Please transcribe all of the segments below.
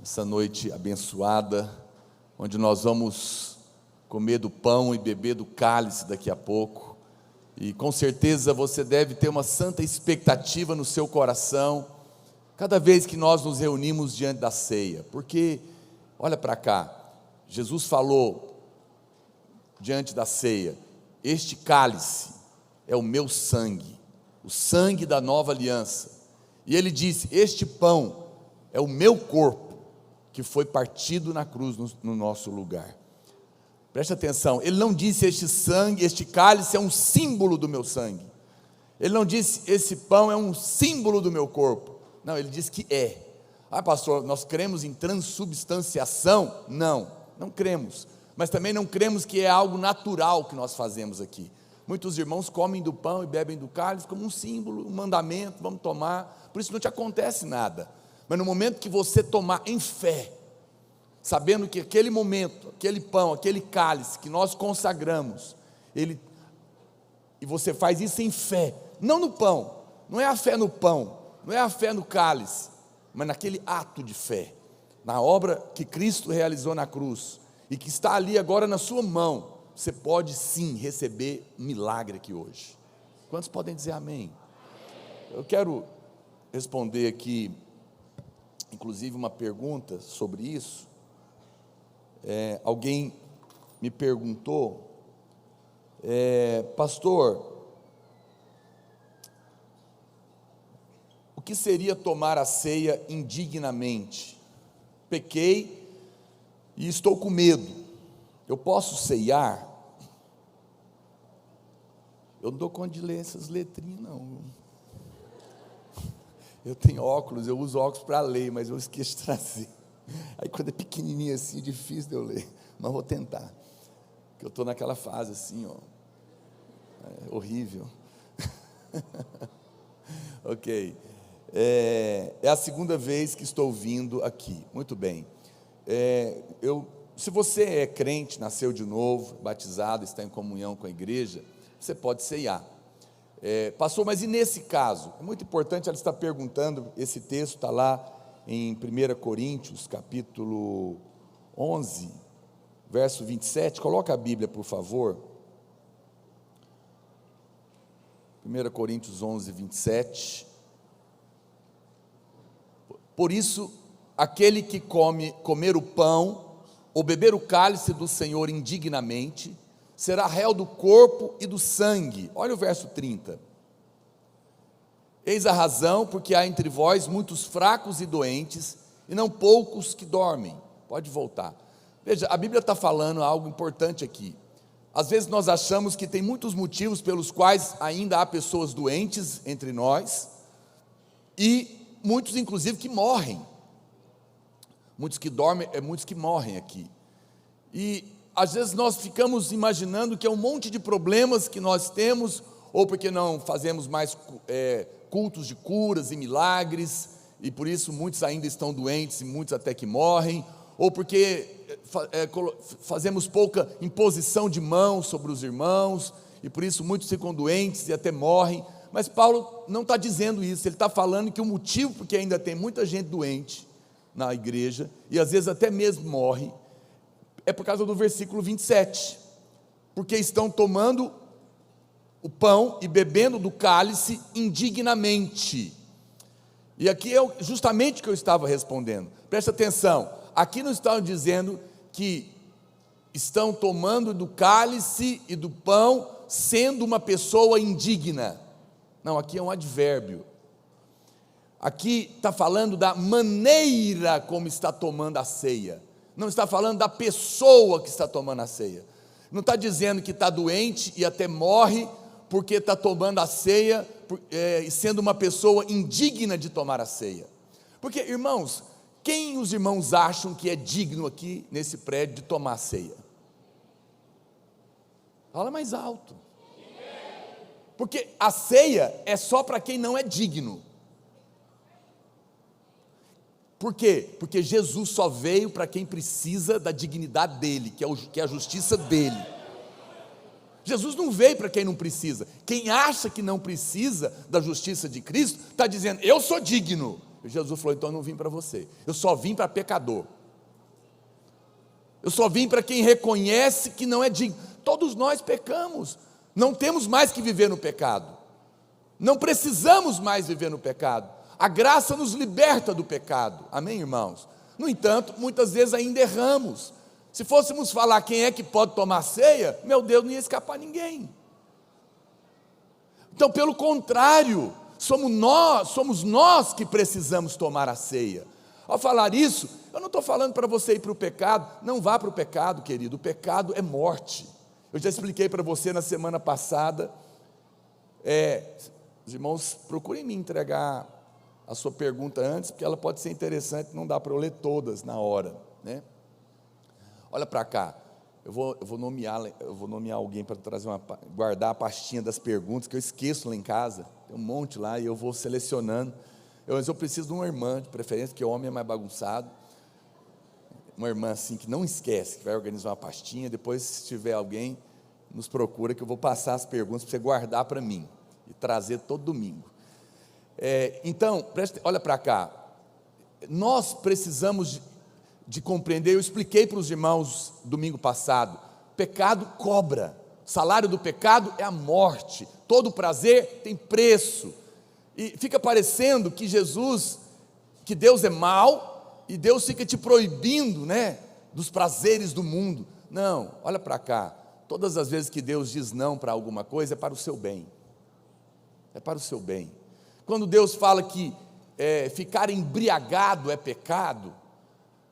essa noite abençoada, onde nós vamos comer do pão e beber do cálice daqui a pouco, e com certeza você deve ter uma santa expectativa no seu coração, cada vez que nós nos reunimos diante da ceia, porque, olha para cá, Jesus falou, diante da ceia, este cálice é o meu sangue, o sangue da nova aliança, e ele disse, este pão é o meu corpo, que foi partido na cruz no nosso lugar. Preste atenção, ele não disse este sangue, este cálice é um símbolo do meu sangue, ele não disse esse pão é um símbolo do meu corpo, não, ele disse que é. Pastor, nós cremos em transubstanciação? Não cremos, mas também não cremos que é algo natural que nós fazemos aqui. Muitos irmãos comem do pão e bebem do cálice como um símbolo, um mandamento, vamos tomar, por isso não te acontece nada. Mas no momento que você tomar em fé, sabendo que aquele momento, aquele pão, aquele cálice que nós consagramos, e você faz isso em fé, não no pão, não é a fé no pão, não é a fé no cálice, mas naquele ato de fé, na obra que Cristo realizou na cruz, e que está ali agora na sua mão, você pode sim receber um milagre aqui hoje. Quantos podem dizer amém? Eu quero responder aqui, inclusive uma pergunta sobre isso. Alguém me perguntou, pastor, o que seria tomar a ceia indignamente? Pequei e estou com medo, eu posso ceiar? Eu não dou conta de ler essas letrinhas não. Eu tenho óculos, eu uso óculos para ler, mas eu esqueço de trazer. Aí quando é pequenininho assim, é difícil de eu ler, mas vou tentar, porque eu estou naquela fase assim, horrível. Ok, é a segunda vez que estou vindo aqui, muito bem. Se você é crente, nasceu de novo, batizado, está em comunhão com a igreja, você pode ceiar. Pastor, mas e nesse caso? É muito importante, ela está perguntando, esse texto está lá em 1 Coríntios, capítulo 11, verso 27, coloca a Bíblia por favor, 1 Coríntios 11, 27, por isso, aquele que comer o pão, ou beber o cálice do Senhor indignamente, será réu do corpo e do sangue. Olha o verso 30, eis a razão, porque há entre vós muitos fracos e doentes, e não poucos que dormem. Pode voltar. Veja, a Bíblia está falando algo importante aqui. Às vezes nós achamos que tem muitos motivos pelos quais ainda há pessoas doentes entre nós, e muitos inclusive que morrem. Muitos que dormem, muitos que morrem aqui. E às vezes nós ficamos imaginando que é um monte de problemas que nós temos, ou porque não fazemos mais cultos de curas e milagres, e por isso muitos ainda estão doentes e muitos até que morrem, ou porque fazemos pouca imposição de mãos sobre os irmãos, e por isso muitos ficam doentes e até morrem. Mas Paulo não está dizendo isso, ele está falando que o motivo porque ainda tem muita gente doente na igreja, e às vezes até mesmo morre, é por causa do versículo 27, porque estão tomando o pão e bebendo do cálice indignamente. E aqui é justamente o que eu estava respondendo. Presta atenção, aqui não estão dizendo que estão tomando do cálice e do pão sendo uma pessoa indigna. Não, aqui é um advérbio. Aqui está falando da maneira como está tomando a ceia. Não está falando da pessoa que está tomando a ceia. Não está dizendo que está doente e até morre porque está tomando a ceia e sendo uma pessoa indigna de tomar a ceia. Porque, irmãos, quem os irmãos acham que é digno aqui nesse prédio de tomar a ceia? Fala mais alto. Porque a ceia é só para quem não é digno. Por quê? Porque Jesus só veio para quem precisa da dignidade dele, que é a justiça dele. Jesus não veio para quem não precisa. Quem acha que não precisa da justiça de Cristo, está dizendo, eu sou digno, Jesus falou: então eu não vim para você, eu só vim para pecador, eu só vim para quem reconhece que não é digno. Todos nós pecamos, não temos mais que viver no pecado, não precisamos mais viver no pecado, a graça nos liberta do pecado, amém, irmãos? No entanto, muitas vezes ainda erramos. Se fôssemos falar quem é que pode tomar ceia, meu Deus, não ia escapar ninguém. Então, pelo contrário, somos nós que precisamos tomar a ceia. Ao falar isso, eu não estou falando para você ir para o pecado. Não vá para o pecado, querido, o pecado é morte. Eu já expliquei para você na semana passada. Os irmãos, procurem me entregar a sua pergunta antes, porque ela pode ser interessante, não dá para eu ler todas na hora, né? Olha para cá, eu vou nomear alguém para guardar a pastinha das perguntas, que eu esqueço lá em casa, tem um monte lá, e eu vou selecionando. Mas eu preciso de uma irmã, de preferência, que o homem é mais bagunçado, uma irmã assim, que não esquece, que vai organizar uma pastinha. Depois, se tiver alguém, nos procura, que eu vou passar as perguntas para você guardar para mim, e trazer todo domingo. Então, olha para cá, nós precisamos de compreender. Eu expliquei para os irmãos domingo passado, pecado cobra, o salário do pecado é a morte, todo prazer tem preço, e fica parecendo que Deus é mau, e Deus fica te proibindo, né, dos prazeres do mundo. Não, olha para cá, todas as vezes que Deus diz não para alguma coisa, é para o seu bem, é para o seu bem. Quando Deus fala que ficar embriagado é pecado,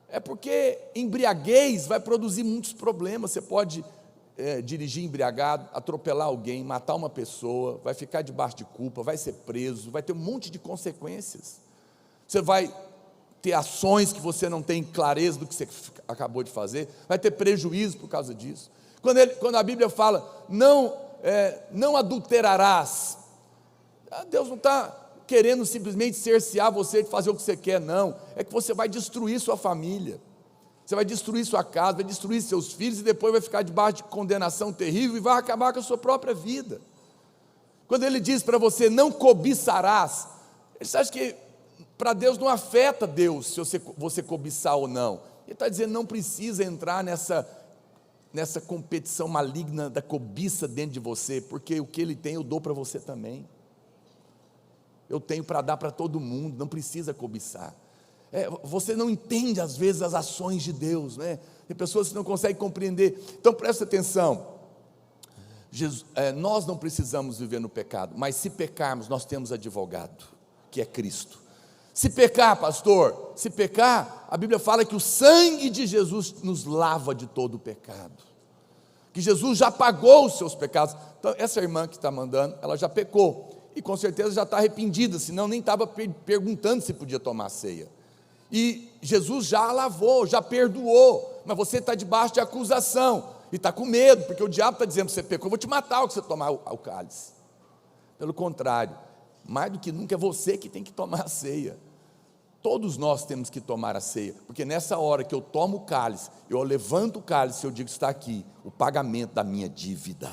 é porque embriaguez vai produzir muitos problemas. Você pode dirigir embriagado, atropelar alguém, matar uma pessoa, vai ficar debaixo de culpa, vai ser preso, vai ter um monte de consequências. Você vai ter ações que você não tem clareza do que você acabou de fazer, vai ter prejuízo por causa disso. Quando a Bíblia fala, não adulterarás, Deus não está querendo simplesmente cercear você de fazer o que você quer, não. É que você vai destruir sua família, você vai destruir sua casa, vai destruir seus filhos, e depois vai ficar debaixo de condenação terrível, e vai acabar com a sua própria vida. Quando ele diz para você, não cobiçarás, você acha que para Deus não afeta Deus, se você cobiçar ou não? Ele está dizendo, não precisa entrar nessa competição maligna da cobiça dentro de você, porque o que ele tem eu dou para você também. Eu tenho para dar para todo mundo, não precisa cobiçar. Você não entende às vezes as ações de Deus, né? Tem pessoas que não conseguem compreender. Então presta atenção, nós não precisamos viver no pecado, mas se pecarmos, nós temos advogado, que é Cristo. Se pecar, pastor, se pecar, a Bíblia fala que o sangue de Jesus nos lava de todo o pecado, que Jesus já pagou os seus pecados. Então essa irmã que está mandando, ela já pecou, e com certeza já está arrependida, senão nem estava perguntando se podia tomar ceia. E Jesus já a lavou, já perdoou, mas você está debaixo de acusação, e está com medo, porque o diabo está dizendo, você pecou, eu vou te matar ao que você tomar o cálice. Pelo contrário, mais do que nunca é você que tem que tomar a ceia. Todos nós temos que tomar a ceia, porque nessa hora que eu tomo o cálice, eu levanto o cálice, eu digo, está aqui o pagamento da minha dívida.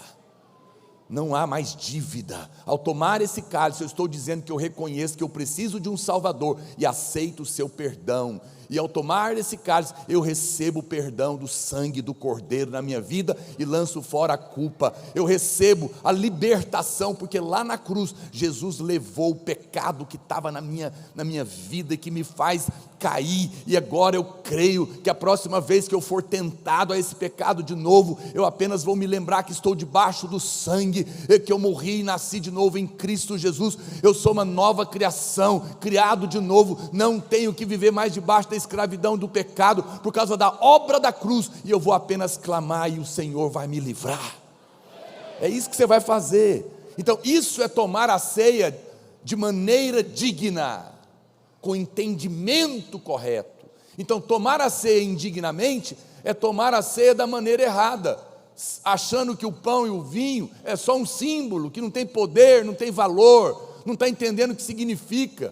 Não há mais dívida. Ao tomar esse cálice, eu estou dizendo que eu reconheço que eu preciso de um Salvador e aceito o seu perdão. E ao tomar esse cálice, eu recebo o perdão do sangue do Cordeiro na minha vida e lanço fora a culpa. Eu recebo a libertação, porque lá na cruz, Jesus levou o pecado que estava na minha vida e que me faz cair. E agora eu creio que a próxima vez que eu for tentado a esse pecado de novo, eu apenas vou me lembrar que estou debaixo do sangue, que eu morri e nasci de novo em Cristo Jesus. Eu sou uma nova criação, criado de novo, não tenho que viver mais debaixo da escravidão do pecado, por causa da obra da cruz, e eu vou apenas clamar e o Senhor vai me livrar. É isso que você vai fazer. Então isso é tomar a ceia de maneira digna, com entendimento correto. Então tomar a ceia indignamente é tomar a ceia da maneira errada, achando que o pão e o vinho é só um símbolo, que não tem poder, não tem valor, não está entendendo o que significa.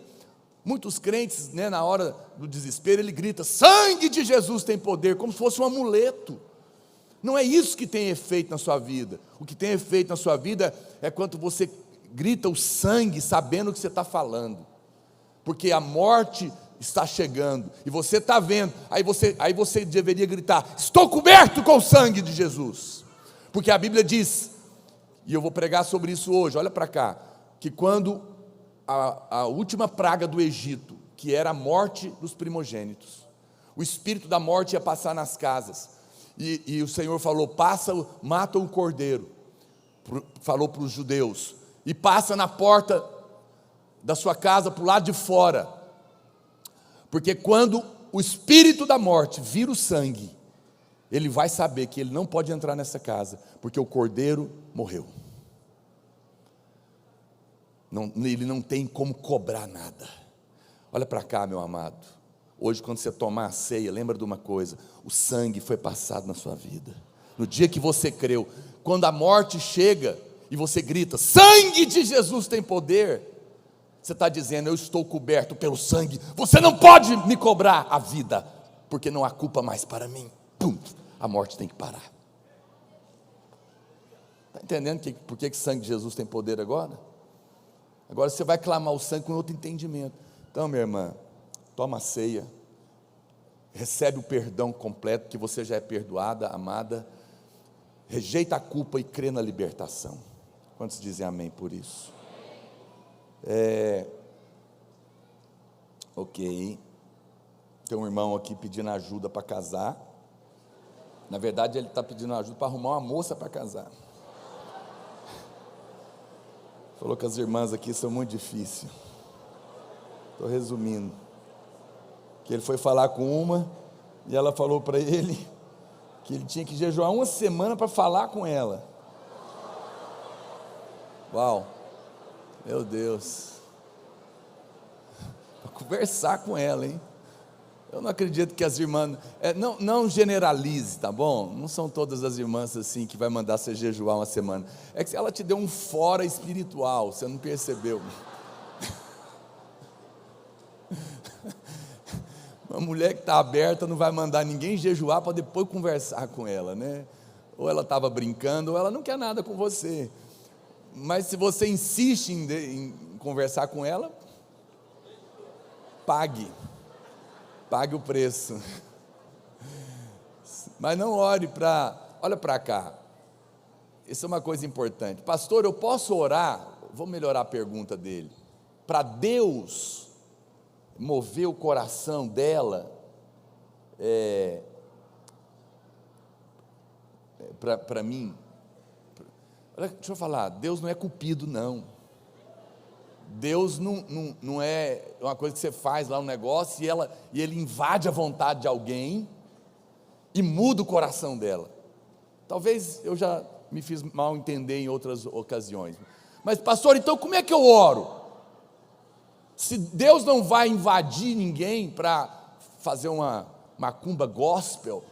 Muitos crentes, né, na hora do desespero, ele grita, sangue de Jesus tem poder, como se fosse um amuleto. Não é isso que tem efeito na sua vida. O que tem efeito na sua vida é quando você grita o sangue, sabendo o que você está falando, porque a morte está chegando, e você está vendo, aí você deveria gritar: estou coberto com o sangue de Jesus, porque a Bíblia diz, e eu vou pregar sobre isso hoje, olha para cá, que quando a última praga do Egito, que era a morte dos primogênitos, o espírito da morte ia passar nas casas, e o Senhor falou: mata o cordeiro, falou para os judeus, e passa na porta da sua casa, para o lado de fora, porque quando o espírito da morte vira o sangue, ele vai saber que ele não pode entrar nessa casa, porque o cordeiro morreu. Ele não tem como cobrar nada. Olha para cá, meu amado, hoje quando você tomar a ceia, lembra de uma coisa: o sangue foi passado na sua vida, no dia que você creu. Quando a morte chega, e você grita: sangue de Jesus tem poder, você está dizendo: eu estou coberto pelo sangue, você não pode me cobrar a vida, porque não há culpa mais para mim. Pum, a morte tem que parar. Está entendendo por que o sangue de Jesus tem poder agora? Agora você vai clamar o sangue com outro entendimento. Então, minha irmã, toma a ceia, recebe o perdão completo, que você já é perdoada, amada, rejeita a culpa e crê na libertação. Quantos dizem amém por isso? Ok, tem um irmão aqui pedindo ajuda para casar. Na verdade ele está pedindo ajuda para arrumar uma moça para casar. Falou que as irmãs aqui são muito difíceis. Estou resumindo, que ele foi falar com uma, e ela falou para ele que ele tinha que jejuar uma semana para falar com ela. Uau, meu Deus, para conversar com ela, hein? Eu não acredito que as irmãs, não generalize, tá bom? Não são todas as irmãs assim que vai mandar você jejuar uma semana. É que ela te deu um fora espiritual, você não percebeu. Uma mulher que está aberta não vai mandar ninguém jejuar para depois conversar com ela, né? Ou ela estava brincando, ou ela não quer nada com você. Mas se você insiste em conversar com ela, pague o preço. Mas não olha para cá, isso é uma coisa importante. Pastor, eu posso orar? Vou melhorar a pergunta dele. Para Deus mover o coração dela, para mim, deixa eu falar, Deus não é cupido não. Deus não é uma coisa que você faz lá um negócio e ele invade a vontade de alguém e muda o coração dela. Talvez eu já me fiz mal entender em outras ocasiões. Mas pastor, então como é que eu oro? Se Deus não vai invadir ninguém para fazer uma macumba gospel,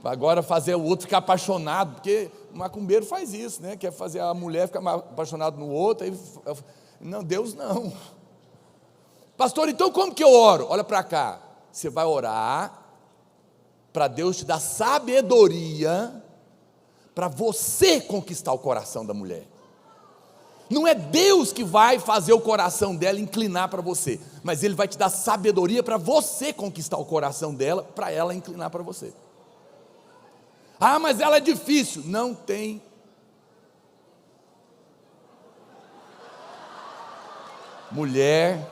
agora fazer o outro ficar apaixonado, porque o macumbeiro faz isso, né? Quer fazer a mulher ficar apaixonada no outro, não, Deus não. Pastor, então como que eu oro? Olha para cá, você vai orar para Deus te dar sabedoria para você conquistar o coração da mulher. Não é Deus que vai fazer o coração dela inclinar para você, mas Ele vai te dar sabedoria para você conquistar o coração dela, para ela inclinar para você. Ah, mas ela é difícil. Não tem. Mulher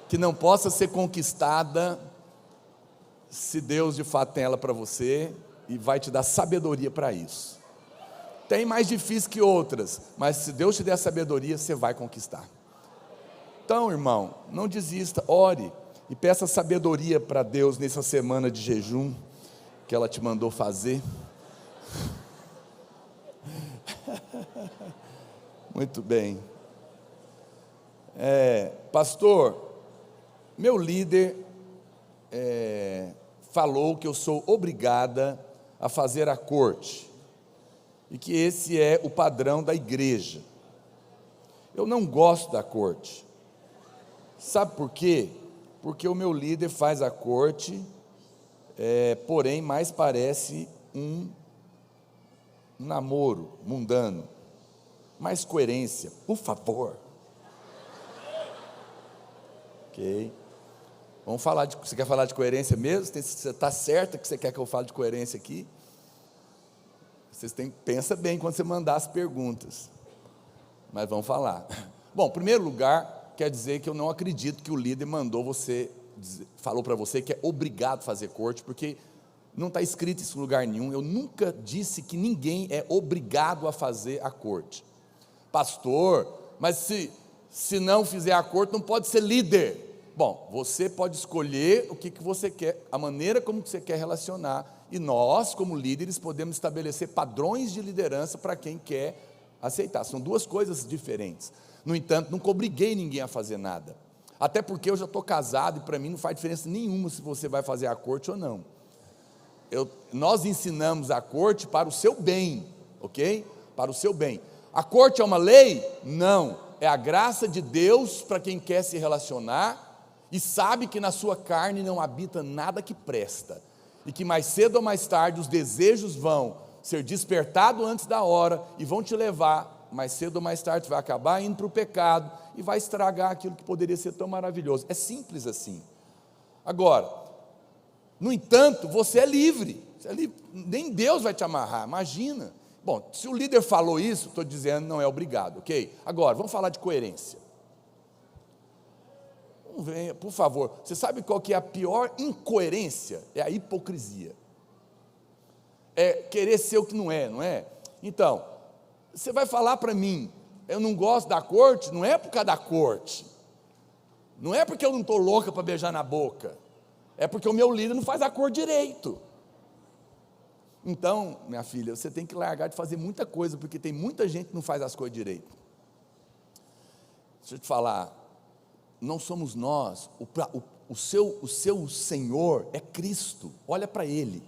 que não possa ser conquistada, se Deus de fato tem ela para você, e vai te dar sabedoria para isso. Tem mais difícil que outras, mas se Deus te der sabedoria, você vai conquistar. Então, irmão, não desista, ore e peça sabedoria para Deus nessa semana de jejum que ela te mandou fazer. Muito bem. Pastor, meu líder falou que eu sou obrigada a fazer a corte, e que esse é o padrão da igreja. Eu não gosto da corte. Sabe por quê? Porque o meu líder faz a corte, porém mais parece um namoro mundano. Mais coerência, por favor. Ok. Vamos falar de... Você quer falar de coerência mesmo? Você está certa que você quer que eu fale de coerência aqui? Pensa bem quando você mandar as perguntas. Mas vamos falar. Bom, em primeiro lugar, quer dizer que eu não acredito que o líder falou para você que é obrigado a fazer corte, porque não está escrito isso em lugar nenhum. Eu nunca disse que ninguém é obrigado a fazer a corte. Pastor, mas se não fizer a corte, não pode ser líder. Bom, você pode escolher o que você quer, a maneira como você quer relacionar, e nós, como líderes, podemos estabelecer padrões de liderança para quem quer aceitar. São duas coisas diferentes. No entanto, nunca obriguei ninguém a fazer nada, até porque eu já estou casado e para mim não faz diferença nenhuma se você vai fazer a corte ou não. Nós ensinamos a corte para o seu bem, ok? Para o seu bem. A corte é uma lei? Não, é a graça de Deus para quem quer se relacionar e sabe que na sua carne não habita nada que presta, e que mais cedo ou mais tarde os desejos vão ser despertados antes da hora e vão te levar, mais cedo ou mais tarde, vai acabar indo para o pecado e vai estragar aquilo que poderia ser tão maravilhoso. É simples assim. Agora, no entanto, você é livre, nem Deus vai te amarrar, imagina. Bom, se o líder falou isso, estou dizendo, não é obrigado, ok? Agora, vamos falar de coerência. Venha, por favor, você sabe qual que é a pior incoerência? É a hipocrisia. É querer ser o que não é, não é? Então, você vai falar para mim, eu não gosto da corte, não é por causa da corte, não é porque eu não estou louca para beijar na boca, é porque o meu líder não faz a corte direito. Então, minha filha, você tem que largar de fazer muita coisa, porque tem muita gente que não faz as coisas direito. Deixa eu te falar, não somos nós, o seu Senhor é Cristo, olha para Ele,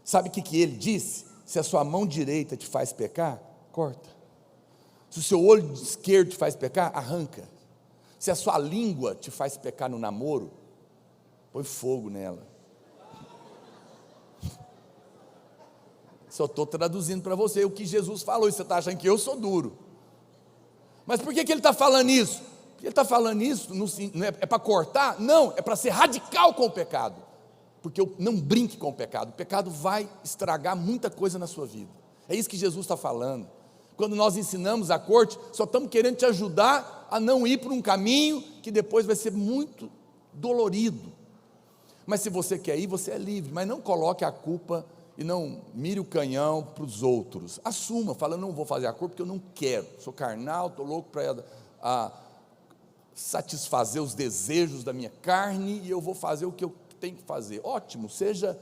sabe o que Ele disse? Se a sua mão direita te faz pecar, corta, se o seu olho esquerdo te faz pecar, arranca, se a sua língua te faz pecar no namoro, põe fogo nela. Só estou traduzindo para você o que Jesus falou, e você está achando que eu sou duro. Mas por que ele está falando isso? Porque ele está falando isso, não é para cortar? Não, é para ser radical com o pecado. Porque não brinque com o pecado vai estragar muita coisa na sua vida. É isso que Jesus está falando. Quando nós ensinamos a corte, só estamos querendo te ajudar a não ir por um caminho que depois vai ser muito dolorido. Mas se você quer ir, você é livre, mas não coloque a culpa e não mire o canhão para os outros. Assuma, fala, não vou fazer a corte porque eu não quero, sou carnal, estou louco para satisfazer os desejos da minha carne e eu vou fazer o que eu tenho que fazer. Ótimo, seja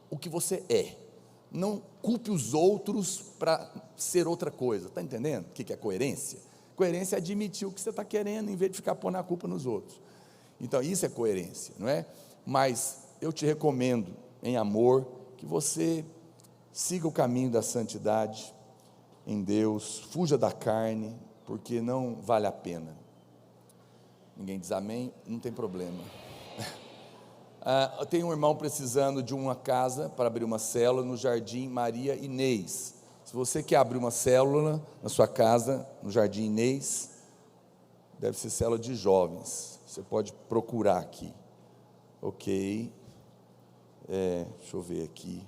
o que você é, não culpe os outros para ser outra coisa. Está entendendo o que é coerência? Coerência é admitir o que você está querendo em vez de ficar pondo a culpa nos outros. Então isso é coerência, não é? Mas eu te recomendo em amor que você siga o caminho da santidade em Deus, fuja da carne, porque não vale a pena. Ninguém diz amém? Não tem problema. Eu tenho um irmão precisando de uma casa para abrir uma célula no Jardim Maria Inês. Se você quer abrir uma célula na sua casa, no Jardim Inês, deve ser célula de jovens, você pode procurar aqui, ok? Deixa eu ver aqui.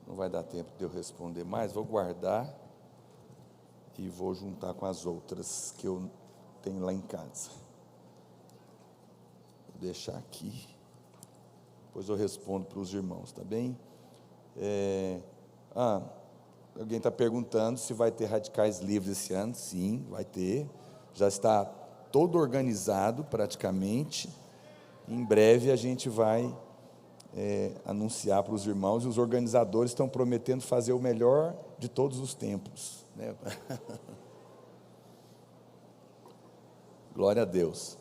Não vai dar tempo de eu responder mais, vou guardar e vou juntar com as outras que eu tenho lá em casa. Vou deixar aqui, depois eu respondo para os irmãos, tá bem? Alguém está perguntando se vai ter radicais livres esse ano. Sim, vai ter, já está todo organizado praticamente, em breve a gente vai anunciar para os irmãos, e os organizadores estão prometendo fazer o melhor de todos os tempos, né? Glória a Deus,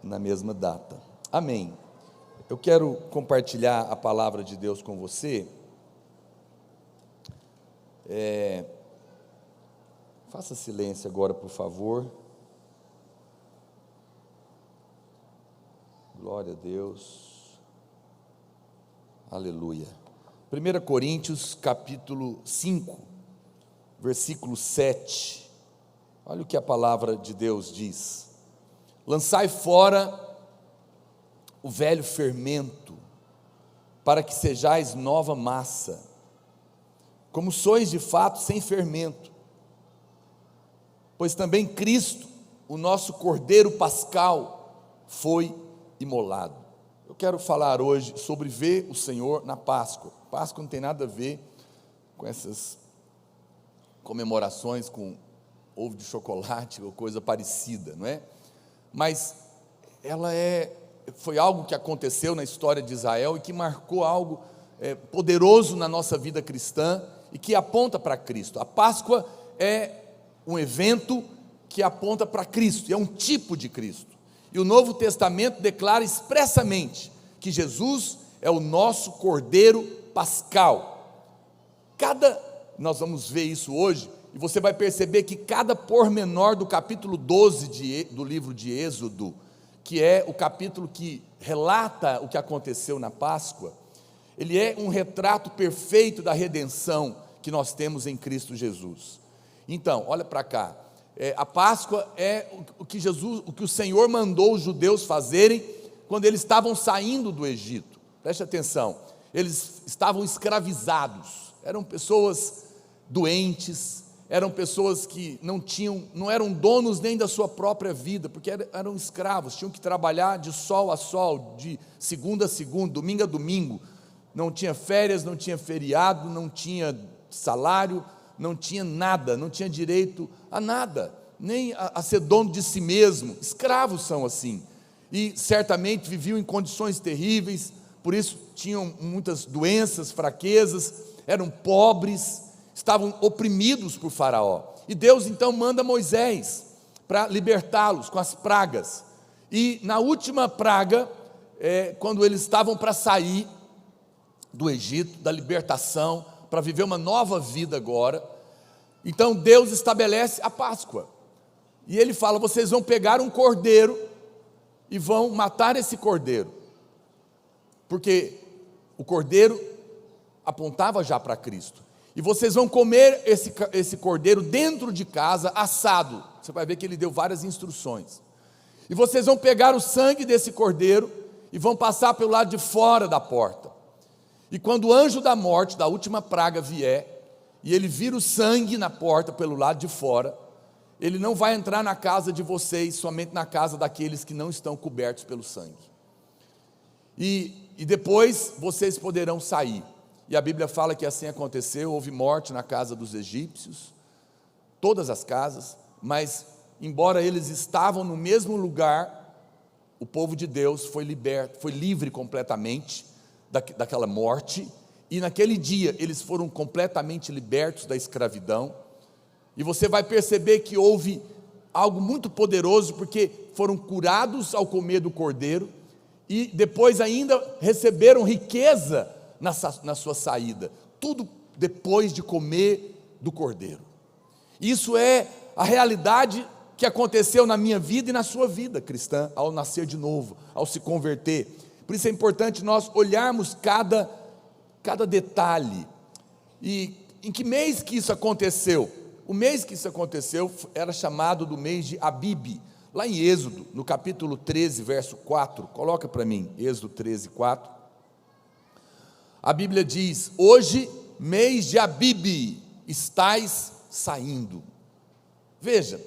na mesma data, amém. Eu quero compartilhar a palavra de Deus com você. Faça silêncio agora, por favor. Glória a Deus, aleluia. 1 Coríntios capítulo 5, versículo 7. Olha o que a palavra de Deus diz: lançai fora o velho fermento, para que sejais nova massa, como sois de fato sem fermento. Pois também Cristo, o nosso Cordeiro Pascal, foi imolado. Eu quero falar hoje sobre ver o Senhor na Páscoa. Páscoa não tem nada a ver com essas comemorações com ovo de chocolate ou coisa parecida, não é? Mas ela foi algo que aconteceu na história de Israel e que marcou algo poderoso na nossa vida cristã e que aponta para Cristo. A Páscoa é um evento que aponta para Cristo, é um tipo de Cristo. E o Novo Testamento declara expressamente que Jesus é o nosso Cordeiro Pascal. Nós vamos ver isso hoje, e você vai perceber que cada pormenor do capítulo 12 do livro de Êxodo, que é o capítulo que relata o que aconteceu na Páscoa, ele é um retrato perfeito da redenção que nós temos em Cristo Jesus. Então, olha para cá, a Páscoa é o que o Senhor mandou os judeus fazerem quando eles estavam saindo do Egito. Preste atenção, eles estavam escravizados, eram pessoas doentes, eram pessoas que não eram donos nem da sua própria vida, porque eram escravos, tinham que trabalhar de sol a sol, de segunda a segunda, domingo a domingo, não tinha férias, não tinha feriado, não tinha salário, não tinha nada, não tinha direito a nada, nem a ser dono de si mesmo. Escravos são assim, e certamente viviam em condições terríveis, por isso tinham muitas doenças, fraquezas, eram pobres, estavam oprimidos por Faraó, e Deus então manda Moisés para libertá-los com as pragas, e na última praga, quando eles estavam para sair do Egito, da libertação, para viver uma nova vida agora, então Deus estabelece a Páscoa, e Ele fala: vocês vão pegar um cordeiro, e vão matar esse cordeiro, porque o cordeiro apontava já para Cristo, e vocês vão comer esse cordeiro dentro de casa, assado. Você vai ver que ele deu várias instruções, e vocês vão pegar o sangue desse cordeiro, e vão passar pelo lado de fora da porta, e quando o anjo da morte, da última praga vier, e ele vira o sangue na porta pelo lado de fora, ele não vai entrar na casa de vocês, somente na casa daqueles que não estão cobertos pelo sangue, e depois vocês poderão sair. E a Bíblia fala que assim aconteceu, houve morte na casa dos egípcios, todas as casas, mas embora eles estavam no mesmo lugar, o povo de Deus foi liberto, foi livre completamente daquela morte, e naquele dia eles foram completamente libertos da escravidão. E você vai perceber que houve algo muito poderoso, porque foram curados ao comer do cordeiro, e depois ainda receberam riqueza na sua saída, tudo depois de comer do cordeiro. Isso é a realidade que aconteceu na minha vida e na sua vida cristã, ao nascer de novo, ao se converter. Por isso é importante nós olharmos cada detalhe. E em que mês que isso aconteceu? O mês que isso aconteceu era chamado do mês de Abibe, lá em Êxodo, no capítulo 13, verso 4, coloca para mim, Êxodo 13, 4, a Bíblia diz: hoje, mês de Abibe, estais saindo. Veja,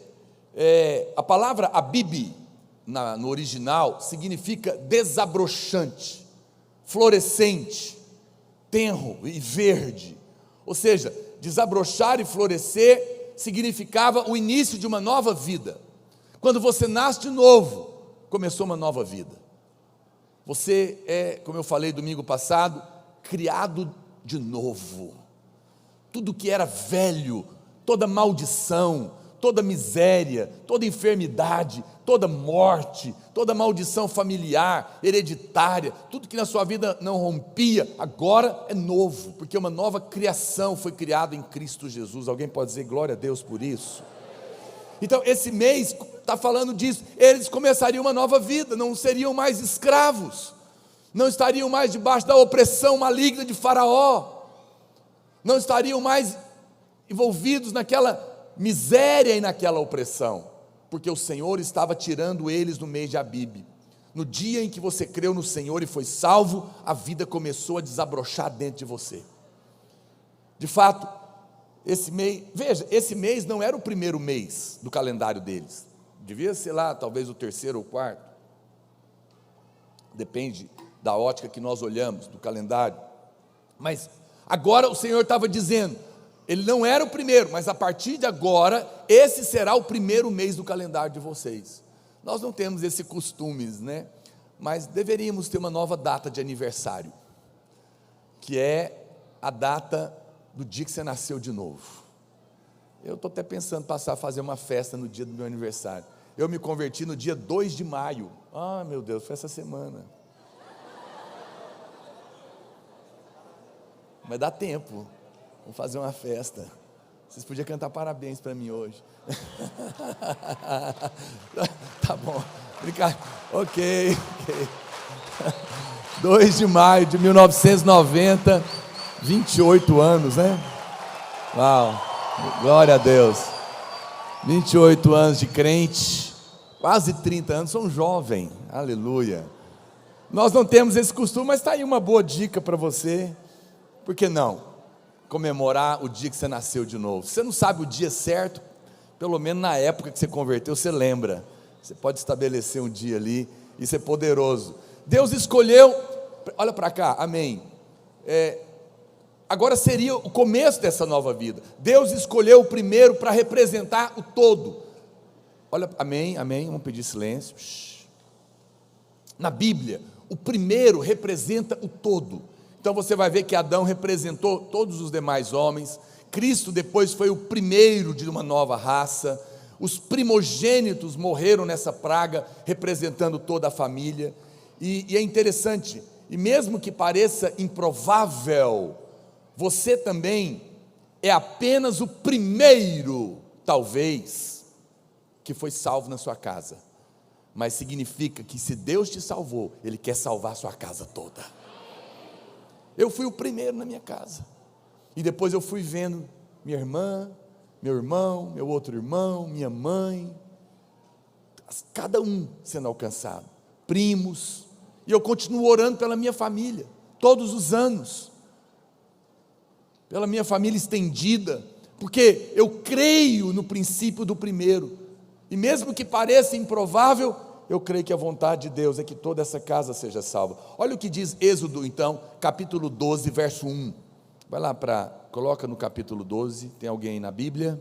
a palavra Abibe, no original, significa desabrochante, florescente, tenro e verde, ou seja, desabrochar e florescer significava o início de uma nova vida. Quando você nasce de novo, começou uma nova vida. Você é, como eu falei domingo passado, criado de novo. Tudo que era velho, toda maldição, toda miséria, toda enfermidade, toda morte, toda maldição familiar, hereditária, tudo que na sua vida não rompia, agora é novo, porque uma nova criação foi criada em Cristo Jesus. Alguém pode dizer glória a Deus por isso? Então esse mês está falando disso. Eles começariam uma nova vida, não seriam mais escravos, não estariam mais debaixo da opressão maligna de Faraó, não estariam mais envolvidos naquela miséria e naquela opressão, porque o Senhor estava tirando eles do mês de Abibe. No dia em que você creu no Senhor e foi salvo, a vida começou a desabrochar dentro de você. De fato, esse mês não era o primeiro mês do calendário deles, devia ser lá, talvez o terceiro ou quarto, depende da ótica que nós olhamos, do calendário, mas agora o Senhor estava dizendo, ele não era o primeiro, mas a partir de agora, esse será o primeiro mês do calendário de vocês. Nós não temos esse costume, né? Mas deveríamos ter uma nova data de aniversário, que é a data do dia que você nasceu de novo. Eu estou até pensando em passar a fazer uma festa no dia do meu aniversário. Eu me converti no dia 2 de maio. Ah, meu Deus, foi essa semana. Mas dá tempo, vamos fazer uma festa. Vocês podiam cantar parabéns para mim hoje. Tá bom, brincar. Ok. 2 de maio de 1990, 28 anos, né? Uau, glória a Deus. 28 anos de crente, quase 30 anos, sou um jovem, aleluia. Nós não temos esse costume, mas está aí uma boa dica para você. Por que não comemorar o dia que você nasceu de novo? Você não sabe o dia certo, pelo menos na época que você converteu, você lembra. Você pode estabelecer um dia ali, isso é poderoso. Deus escolheu, olha para cá, amém. Agora seria o começo dessa nova vida. Deus escolheu o primeiro para representar o todo. Olha, amém, amém, vamos pedir silêncio. Na Bíblia, o primeiro representa o todo. Então você vai ver que Adão representou todos os demais homens, Cristo depois foi o primeiro de uma nova raça, os primogênitos morreram nessa praga, representando toda a família, e é interessante, e mesmo que pareça improvável, você também é apenas o primeiro, talvez, que foi salvo na sua casa, mas significa que se Deus te salvou, Ele quer salvar a sua casa toda. Eu fui o primeiro na minha casa, e depois eu fui vendo minha irmã, meu irmão, meu outro irmão, minha mãe, cada um sendo alcançado, primos, e eu continuo orando pela minha família, todos os anos, pela minha família estendida, porque eu creio no princípio do primeiro, e mesmo que pareça improvável, eu creio que a vontade de Deus é que toda essa casa seja salva. Olha o que diz Êxodo então, capítulo 12, verso 1, vai lá coloca no capítulo 12, tem alguém aí na Bíblia?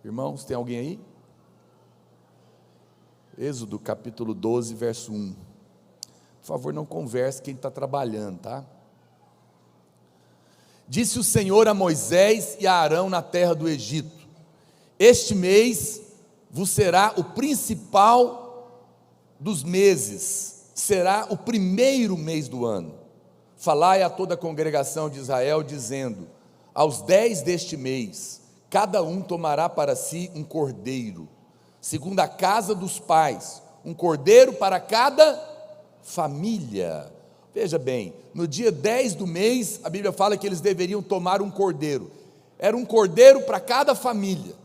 Irmãos, tem alguém aí? Êxodo capítulo 12, verso 1, por favor não converse quem está trabalhando, tá? Disse o Senhor a Moisés e a Arão na terra do Egito, este mês vos será o principal dos meses, será o primeiro mês do ano, falai a toda a congregação de Israel, dizendo, aos 10 deste mês, cada um tomará para si um cordeiro, segundo a casa dos pais, um cordeiro para cada família. Veja bem, no dia 10 do mês, a Bíblia fala que eles deveriam tomar um cordeiro, era um cordeiro para cada família.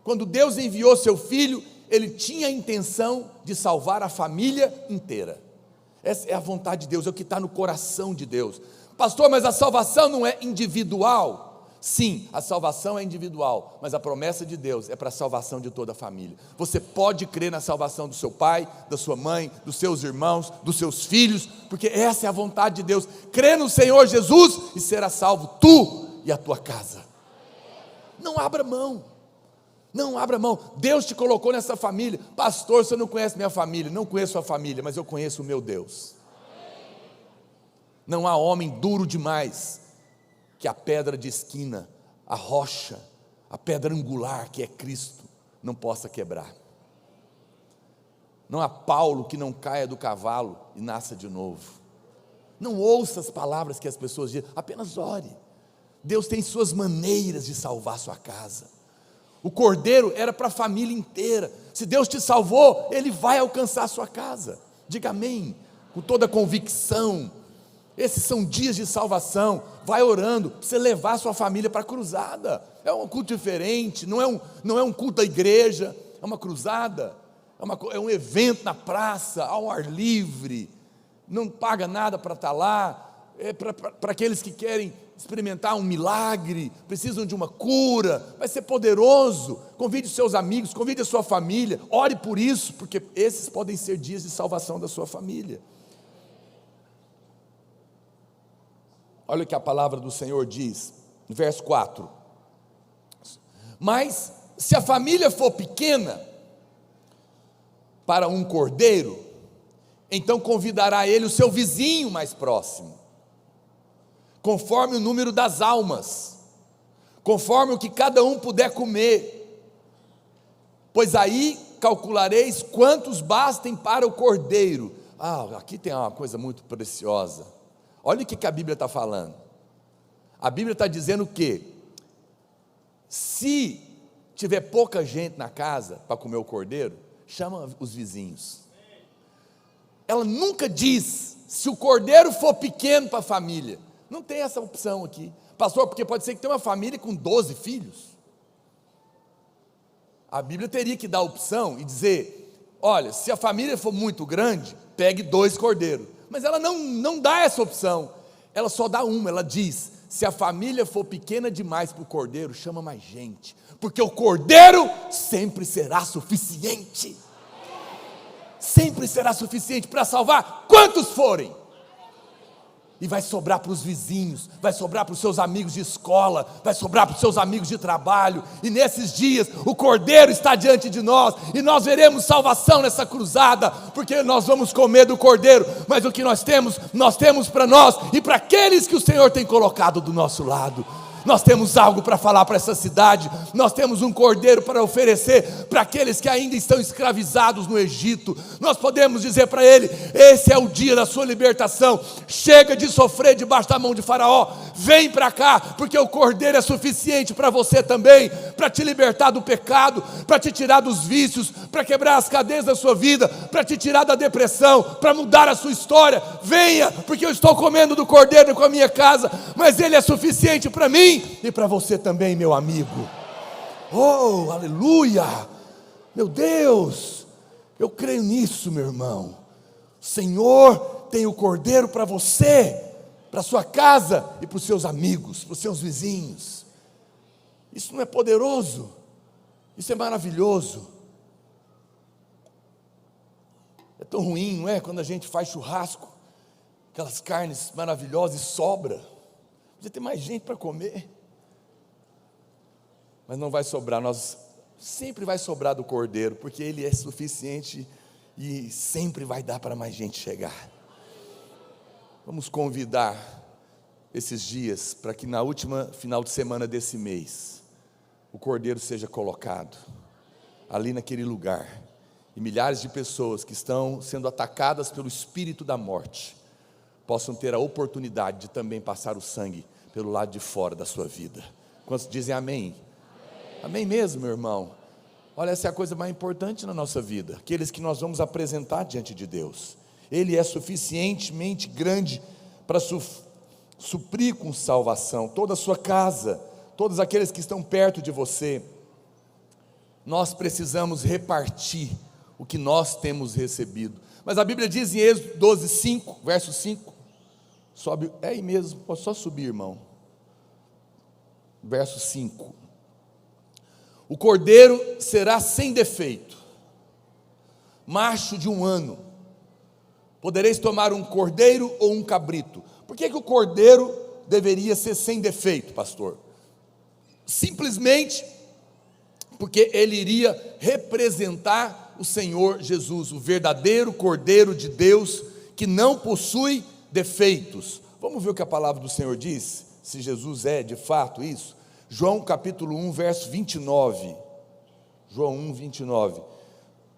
Quando Deus enviou seu filho, Ele tinha a intenção de salvar a família inteira. Essa é a vontade de Deus, é o que está no coração de Deus. Pastor, mas a salvação não é individual? Sim, a salvação é individual, mas a promessa de Deus é para a salvação de toda a família. Você pode crer na salvação do seu pai, da sua mãe, dos seus irmãos, dos seus filhos, porque essa é a vontade de Deus. Crê no Senhor Jesus e será salvo tu e a tua casa. Não abra mão. Não abra mão, Deus te colocou nessa família. Pastor, você não conhece minha família? Não conheço a família, mas eu conheço o meu Deus. Não há homem duro demais que a pedra de esquina, a rocha, a pedra angular que é Cristo, não possa quebrar. Não há Paulo que não caia do cavalo e nasça de novo. Não ouça as palavras que as pessoas dizem, apenas ore. Deus tem suas maneiras de salvar sua casa. O cordeiro era para a família inteira. Se Deus te salvou, Ele vai alcançar a sua casa. Diga amém, com toda a convicção. Esses são dias de salvação. Vai orando para você levar a sua família para a cruzada. É um culto diferente, não é um culto da igreja, é uma cruzada, é um evento na praça, ao ar livre, não paga nada para estar lá, é para aqueles que querem experimentar um milagre, precisam de uma cura, vai ser poderoso. Convide os seus amigos, convide a sua família, ore por isso, porque esses podem ser dias de salvação da sua família. Olha o que a palavra do Senhor diz, no verso 4. Mas se a família for pequena para um cordeiro, então convidará ele o seu vizinho mais próximo, conforme o número das almas, conforme o que cada um puder comer, pois aí calculareis quantos bastem para o cordeiro. Aqui tem uma coisa muito preciosa. Olha o que a Bíblia está falando. A Bíblia está dizendo que se tiver pouca gente na casa para comer o cordeiro, chama os vizinhos. Ela nunca diz se o cordeiro for pequeno para a família. Não tem essa opção aqui, pastor, porque pode ser que tenha uma família com 12 filhos. A Bíblia teria que dar a opção e dizer: olha, se a família for muito grande, pegue 2 cordeiros. Mas ela não dá essa opção, ela só dá uma. Ela diz: se a família for pequena demais para o cordeiro, chama mais gente, porque o cordeiro sempre será suficiente. Sempre será suficiente para salvar quantos forem. E vai sobrar para os vizinhos, vai sobrar para os seus amigos de escola, vai sobrar para os seus amigos de trabalho. E nesses dias o cordeiro está diante de nós, e nós veremos salvação nessa cruzada, porque nós vamos comer do cordeiro. Mas o que nós temos para nós e para aqueles que o Senhor tem colocado do nosso lado. Nós temos algo para falar para essa cidade, nós temos um cordeiro para oferecer para aqueles que ainda estão escravizados no Egito. Nós podemos dizer para ele: esse é o dia da sua libertação, chega de sofrer debaixo da mão de Faraó, vem para cá, porque o cordeiro é suficiente para você também, para te libertar do pecado, para te tirar dos vícios, para quebrar as cadeias da sua vida, para te tirar da depressão, para mudar a sua história. Venha, porque eu estou comendo do cordeiro com a minha casa, mas ele é suficiente para mim e para você também, meu amigo. Oh, aleluia! Meu Deus, eu creio nisso, meu irmão. O Senhor tem o cordeiro para você, para a sua casa e para os seus amigos, para os seus vizinhos. Isso não é poderoso? Isso é maravilhoso. É tão ruim, não é? Quando a gente faz churrasco, aquelas carnes maravilhosas e sobra. Podia ter mais gente para comer, mas não vai sobrar. Sempre vai sobrar do cordeiro, porque ele é suficiente e sempre vai dar para mais gente chegar. Vamos convidar esses dias para que na última final de semana desse mês o cordeiro seja colocado ali naquele lugar, e milhares de pessoas que estão sendo atacadas pelo espírito da morte possam ter a oportunidade de também passar o sangue pelo lado de fora da sua vida. Quantos dizem amém? Amém mesmo, meu irmão. Olha, essa é a coisa mais importante na nossa vida, aqueles que nós vamos apresentar diante de Deus. Ele é suficientemente grande para suprir com salvação toda a sua casa, todos aqueles que estão perto de você. Nós precisamos repartir o que nós temos recebido. Mas a Bíblia diz em Êxodo 12, 5, verso 5, sobe, é aí mesmo, pode só subir, irmão. Verso 5: o cordeiro será sem defeito, macho de 1 ano. Podereis tomar um cordeiro ou um cabrito. Por que o cordeiro deveria ser sem defeito, pastor? Simplesmente porque ele iria representar o Senhor Jesus, o verdadeiro Cordeiro de Deus, que não possui defeitos. Vamos ver o que a palavra do Senhor diz, se Jesus é de fato isso. João capítulo 1, verso 29. João 1, 29.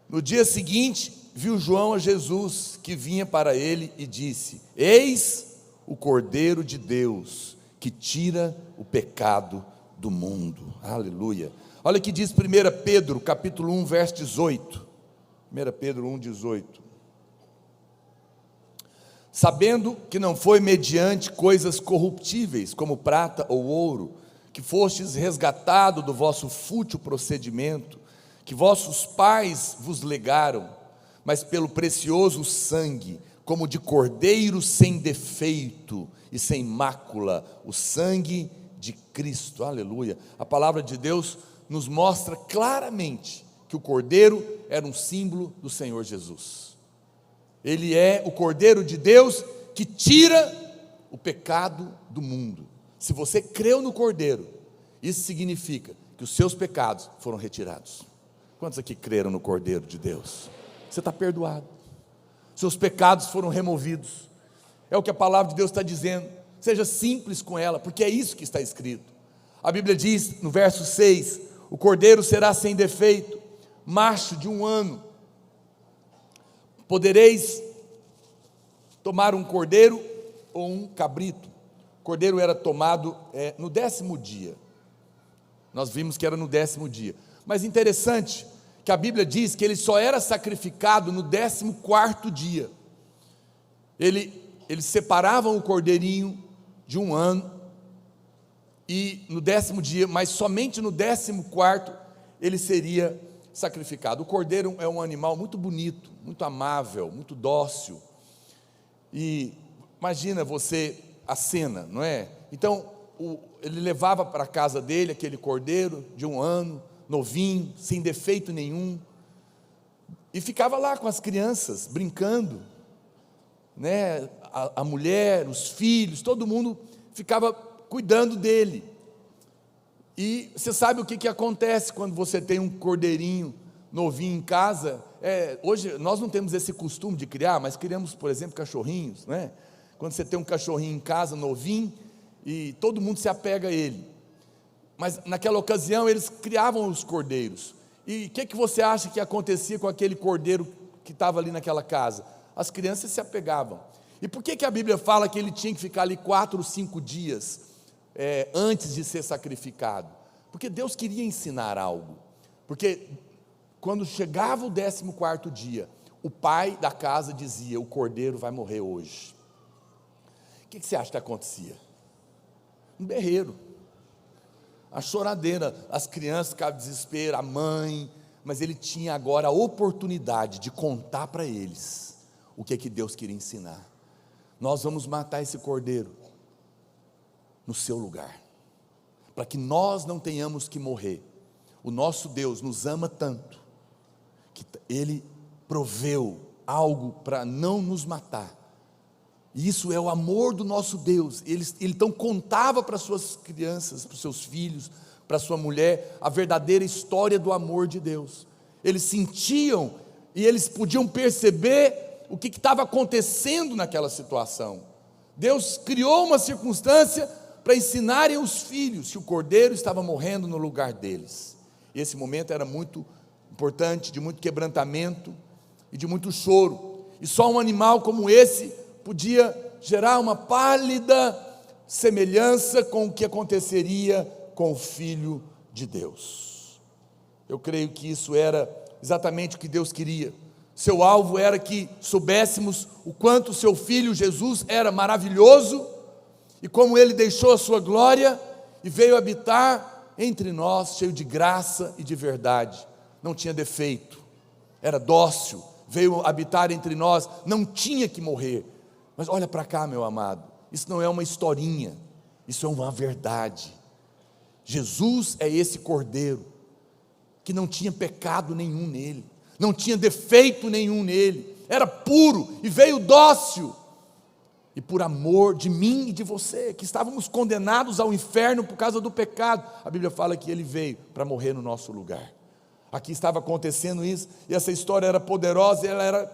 No dia seguinte, viu João a Jesus que vinha para ele e disse: eis o Cordeiro de Deus, que tira o pecado do mundo. Aleluia. Olha o que diz 1 Pedro capítulo 1, verso 18. 1 Pedro 1, 18. sabendo que não foi mediante coisas corruptíveis, como prata ou ouro, que fostes resgatado do vosso fútil procedimento, que vossos pais vos legaram, mas pelo precioso sangue, como de cordeiro sem defeito e sem mácula, o sangue de Cristo. Aleluia. A palavra de Deus nos mostra claramente que o cordeiro era um símbolo do Senhor Jesus. Ele é o cordeiro de Deus que tira o pecado do mundo. Se você creu no cordeiro, isso significa que os seus pecados foram retirados. Quantos aqui creram no cordeiro de Deus? Você está perdoado, seus pecados foram removidos. É o que a palavra de Deus está dizendo. Seja simples com ela, porque é isso que está escrito. A Bíblia diz no verso 6: o cordeiro será sem defeito, macho de 1 ano. Podereis tomar um cordeiro ou um cabrito. O cordeiro era tomado no 10º dia. Nós vimos que era no 10º dia. Mas interessante que a Bíblia diz que ele só era sacrificado no 14º dia. Eles separavam o cordeirinho de 1 ano, e no 10º dia, mas somente no 14º ele seria sacrificado. O cordeiro é um animal muito bonito, muito amável, muito dócil, e imagina você a cena, não é? Então ele levava para a casa dele aquele cordeiro de 1 ano, novinho, sem defeito nenhum, e ficava lá com as crianças, brincando, né? A mulher, os filhos, todo mundo ficava cuidando dele. E você sabe o que acontece quando você tem um cordeirinho novinho em casa? Hoje nós não temos esse costume de criar, mas criamos, por exemplo, cachorrinhos, né? Quando você tem um cachorrinho em casa novinho, e todo mundo se apega a ele. Mas naquela ocasião eles criavam os cordeiros. E o que você acha que acontecia com aquele cordeiro que estava ali naquela casa? As crianças se apegavam. E por que a Bíblia fala que ele tinha que ficar ali 4 ou 5 dias antes de ser sacrificado? Porque Deus queria ensinar algo. Porque quando chegava o 14º dia, o pai da casa dizia: o cordeiro vai morrer hoje. O que você acha que acontecia? Um berreiro, a choradeira, as crianças ficavam em desespero, a mãe, mas ele tinha agora a oportunidade de contar para eles o que Deus queria ensinar. Nós vamos matar esse cordeiro no seu lugar, para que nós não tenhamos que morrer. O nosso Deus nos ama tanto, que Ele proveu algo para não nos matar. E isso é o amor do nosso Deus. Ele então contava para suas crianças, para os seus filhos, para a sua mulher, a verdadeira história do amor de Deus. Eles sentiam e eles podiam perceber o que estava acontecendo naquela situação. Deus criou uma circunstância para ensinarem os filhos que o cordeiro estava morrendo no lugar deles. E esse momento era muito importante, de muito quebrantamento e de muito choro. E só um animal como esse podia gerar uma pálida semelhança com o que aconteceria com o Filho de Deus. Eu creio que isso era exatamente o que Deus queria. Seu alvo era que soubéssemos o quanto o seu Filho Jesus era maravilhoso, e como Ele deixou a sua glória e veio habitar entre nós, cheio de graça e de verdade. Não tinha defeito, era dócil, veio habitar entre nós, não tinha que morrer. Mas olha para cá, meu amado, isso não é uma historinha, isso é uma verdade. Jesus é esse cordeiro que não tinha pecado nenhum nele, não tinha defeito nenhum nele, era puro e veio dócil, e por amor de mim e de você, que estávamos condenados ao inferno por causa do pecado, a Bíblia fala que ele veio para morrer no nosso lugar. Aqui estava acontecendo isso, e essa história era poderosa, e ela era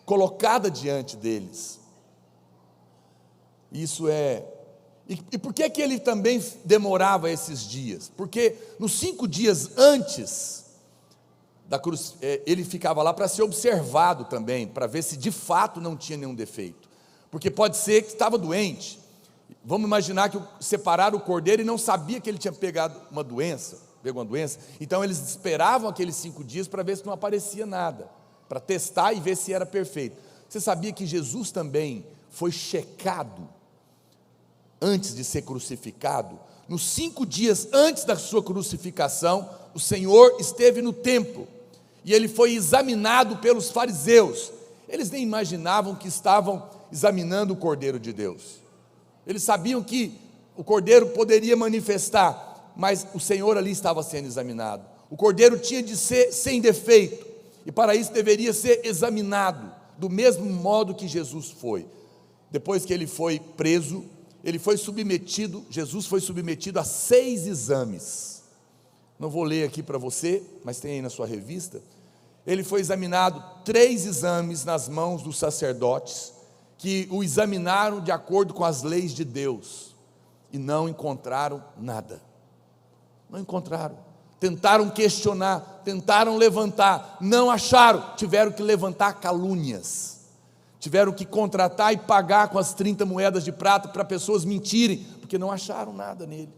colocada diante deles. Isso e por que ele também demorava esses dias? Porque nos 5 dias antes da cruz, ele ficava lá para ser observado também, para ver se de fato não tinha nenhum defeito, porque pode ser que estava doente. Vamos imaginar que separaram o cordeiro e não sabia que ele tinha pegou uma doença, então eles esperavam aqueles 5 dias para ver se não aparecia nada, para testar e ver se era perfeito. Você sabia que Jesus também, foi checado antes de ser crucificado, nos 5 dias antes da sua crucificação, o Senhor esteve no templo, e ele foi examinado pelos fariseus. Eles nem imaginavam que estavam examinando o Cordeiro de Deus, eles sabiam que o Cordeiro poderia manifestar, mas o Senhor ali estava sendo examinado. O Cordeiro tinha de ser sem defeito, e para isso deveria ser examinado, do mesmo modo que Jesus foi. Depois que ele foi preso, Jesus foi submetido a 6 exames, não vou ler aqui para você, mas tem aí na sua revista. Ele foi examinado 3 exames nas mãos dos sacerdotes, que o examinaram de acordo com as leis de Deus, e não encontraram nada, não encontraram, tentaram questionar, tentaram levantar, não acharam, tiveram que levantar calúnias, tiveram que contratar e pagar com as 30 moedas de prata para pessoas mentirem, porque não acharam nada nele.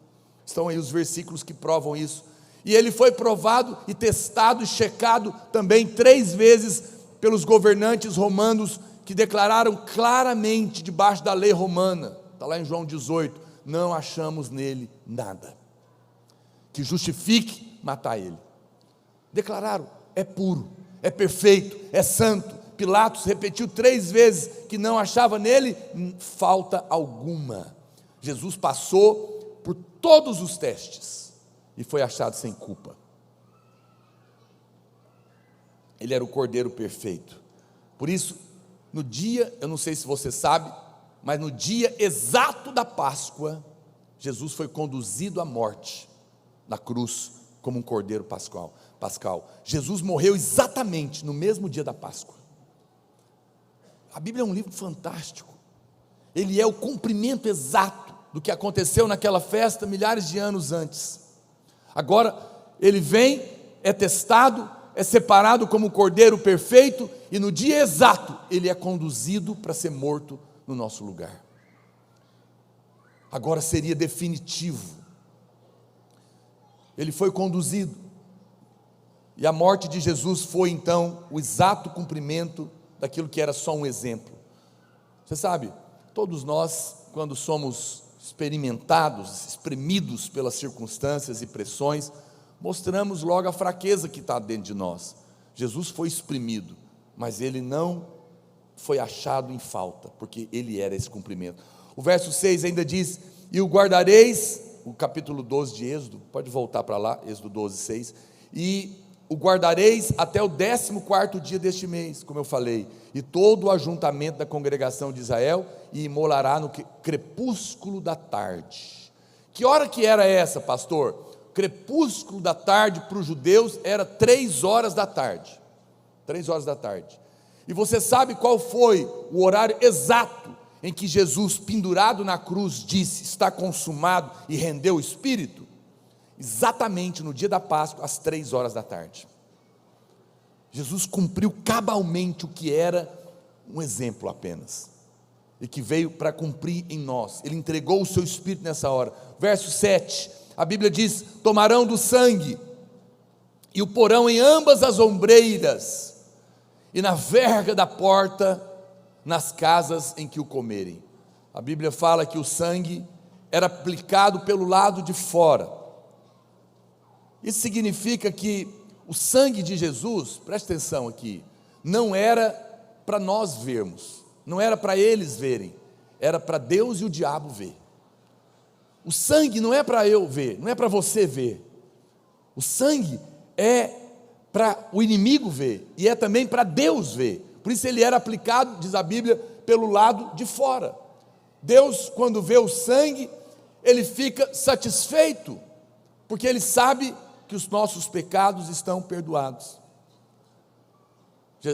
Estão aí os versículos que provam isso. E ele foi provado e testado e checado também 3 vezes pelos governantes romanos, que declararam claramente, debaixo da lei romana, está lá em João 18, não achamos nele nada que justifique matar ele. Declararam, é puro, é perfeito, é santo. Pilatos repetiu 3 vezes que não achava nele falta alguma. Jesus passou por todos os testes e foi achado sem culpa. Ele era o Cordeiro perfeito. Por isso, no dia, eu não sei se você sabe, mas no dia exato da Páscoa, Jesus foi conduzido à morte na cruz como um Cordeiro pascal. Jesus morreu exatamente no mesmo dia da Páscoa. A Bíblia é um livro fantástico. Ele é o cumprimento exato do que aconteceu naquela festa milhares de anos antes. Agora ele vem, é testado, é separado como Cordeiro perfeito, e no dia exato ele é conduzido para ser morto no nosso lugar. Agora seria definitivo. Ele foi conduzido, e a morte de Jesus foi então o exato cumprimento daquilo que era só um exemplo. Você sabe, todos nós, quando somos experimentados, espremidos pelas circunstâncias e pressões, mostramos logo a fraqueza que está dentro de nós. Jesus foi exprimido, mas ele não foi achado em falta, porque ele era esse cumprimento. O verso 6 ainda diz, e o guardareis, o capítulo 12 de Êxodo, pode voltar para lá, Êxodo 12, 6, e o guardareis até o 14º dia deste mês, como eu falei, e todo o ajuntamento da congregação de Israel, e imolará no crepúsculo da tarde. Que hora que era essa, pastor? Crepúsculo da tarde para os judeus era 3 horas da tarde, 3 horas da tarde, e você sabe qual foi o horário exato em que Jesus, pendurado na cruz, disse, está consumado, e rendeu o Espírito? Exatamente no dia da Páscoa, às 3 horas da tarde. Jesus cumpriu cabalmente o que era um exemplo apenas, e que veio para cumprir em nós. Ele entregou o seu Espírito nessa hora. Verso 7, a Bíblia diz, tomarão do sangue, e o porão em ambas as ombreiras, e na verga da porta, nas casas em que o comerem. A Bíblia fala que o sangue era aplicado pelo lado de fora. Isso significa que o sangue de Jesus, preste atenção aqui, não era para nós vermos, não era para eles verem, era para Deus e o diabo ver. O sangue não é para eu ver, não é para você ver. O sangue é para o inimigo ver, e é também para Deus ver. Por isso ele era aplicado, diz a Bíblia, pelo lado de fora. Deus, quando vê o sangue, ele fica satisfeito, porque ele sabe que os nossos pecados estão perdoados.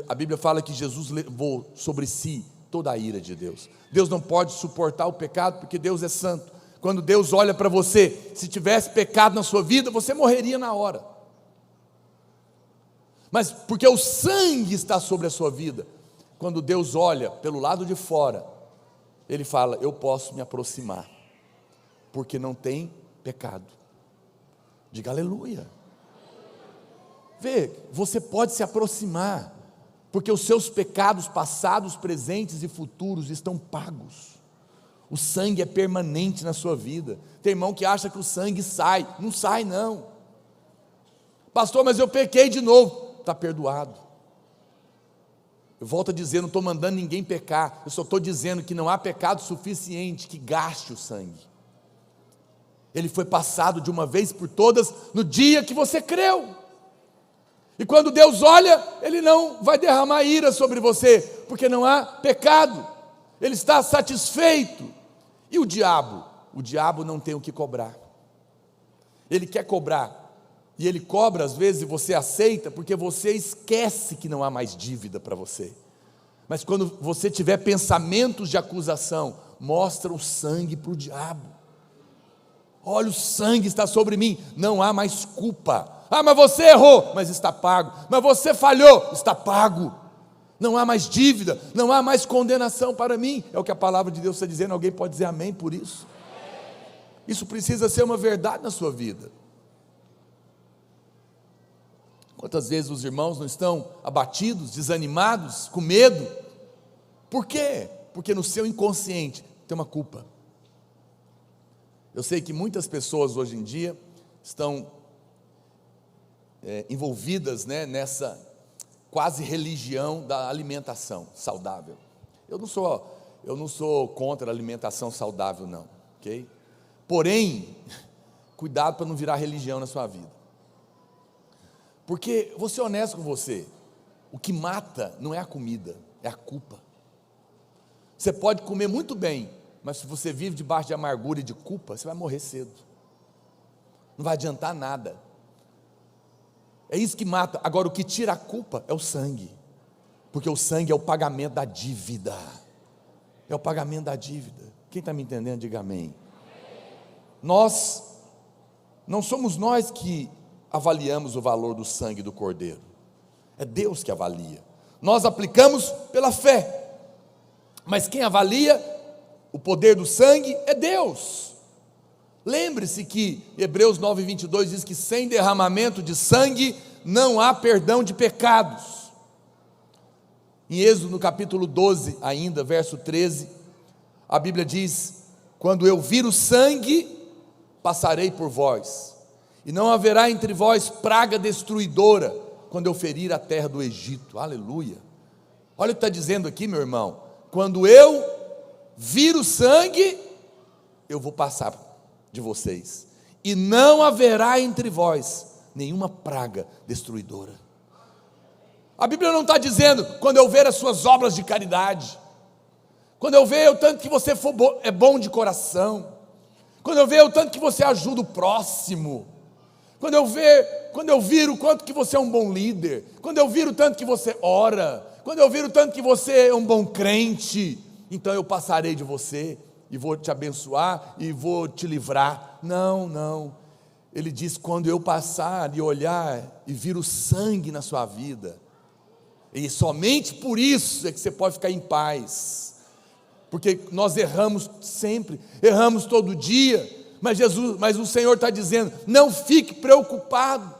A Bíblia fala que Jesus levou sobre si toda a ira de Deus. Deus não pode suportar o pecado, porque Deus é santo. Quando Deus olha para você, se tivesse pecado na sua vida, você morreria na hora. Mas porque o sangue está sobre a sua vida, quando Deus olha pelo lado de fora, Ele fala, eu posso me aproximar, porque não tem pecado. Diga aleluia. Vê, você pode se aproximar, porque os seus pecados passados, presentes e futuros estão pagos. O sangue é permanente na sua vida. Tem irmão que acha que o sangue sai, não sai não. Pastor, mas eu pequei de novo, está perdoado. Eu volto a dizer, não estou mandando ninguém pecar, eu só estou dizendo que não há pecado suficiente que gaste o sangue. Ele foi passado de uma vez por todas no dia que você creu. E quando Deus olha, Ele não vai derramar ira sobre você, porque não há pecado, Ele está satisfeito. E o diabo? O diabo não tem o que cobrar. Ele quer cobrar, e ele cobra às vezes e você aceita, porque você esquece que não há mais dívida para você. Mas quando você tiver pensamentos de acusação, mostra o sangue para o diabo. Olha, o sangue está sobre mim, não há mais culpa. Ah, mas você errou, mas está pago. Mas você falhou, está pago. Não há mais dívida, não há mais condenação para mim. É o que a palavra de Deus está dizendo. Alguém pode dizer amém por isso? Isso precisa ser uma verdade na sua vida. Quantas vezes os irmãos não estão abatidos, desanimados, com medo? Por quê? Porque no seu inconsciente tem uma culpa. Eu sei que muitas pessoas hoje em dia estão envolvidas, nessa quase religião da alimentação saudável. Eu não sou contra a alimentação saudável não, ok? Porém, cuidado para não virar religião na sua vida. Porque, vou ser honesto com você, o que mata não é a comida, é a culpa. Você pode comer muito bem, mas se você vive debaixo de amargura e de culpa, você vai morrer cedo. Não vai adiantar nada. É isso que mata. Agora, o que tira a culpa é o sangue, porque o sangue é o pagamento da dívida. É o pagamento da dívida. Quem está me entendendo, diga amém. Não somos nós que avaliamos o valor do sangue do Cordeiro, é Deus que avalia. Nós aplicamos pela fé, mas quem avalia o poder do sangue é Deus. Lembre-se que Hebreus 9:22 diz que sem derramamento de sangue não há perdão de pecados. Em Êxodo no capítulo 12 ainda, verso 13, a Bíblia diz: quando eu vir o sangue, passarei por vós, e não haverá entre vós praga destruidora, quando eu ferir a terra do Egito. Aleluia. Olha o que está dizendo aqui, meu irmão. Quando eu vir o sangue, eu vou passar de vocês, e não haverá entre vós nenhuma praga destruidora. A Bíblia não está dizendo, quando eu ver as suas obras de caridade, quando eu ver o tanto que você é bom de coração, quando eu ver o tanto que você ajuda o próximo, quando eu vir o quanto que você é um bom líder, quando eu vir o tanto que você ora, quando eu vir o tanto que você é um bom crente, então eu passarei de você, e vou te abençoar, e vou te livrar. Não, ele diz, quando eu passar e olhar, e vir o sangue na sua vida, e somente por isso é que você pode ficar em paz, porque nós erramos sempre, erramos todo dia, mas o Senhor está dizendo, não fique preocupado.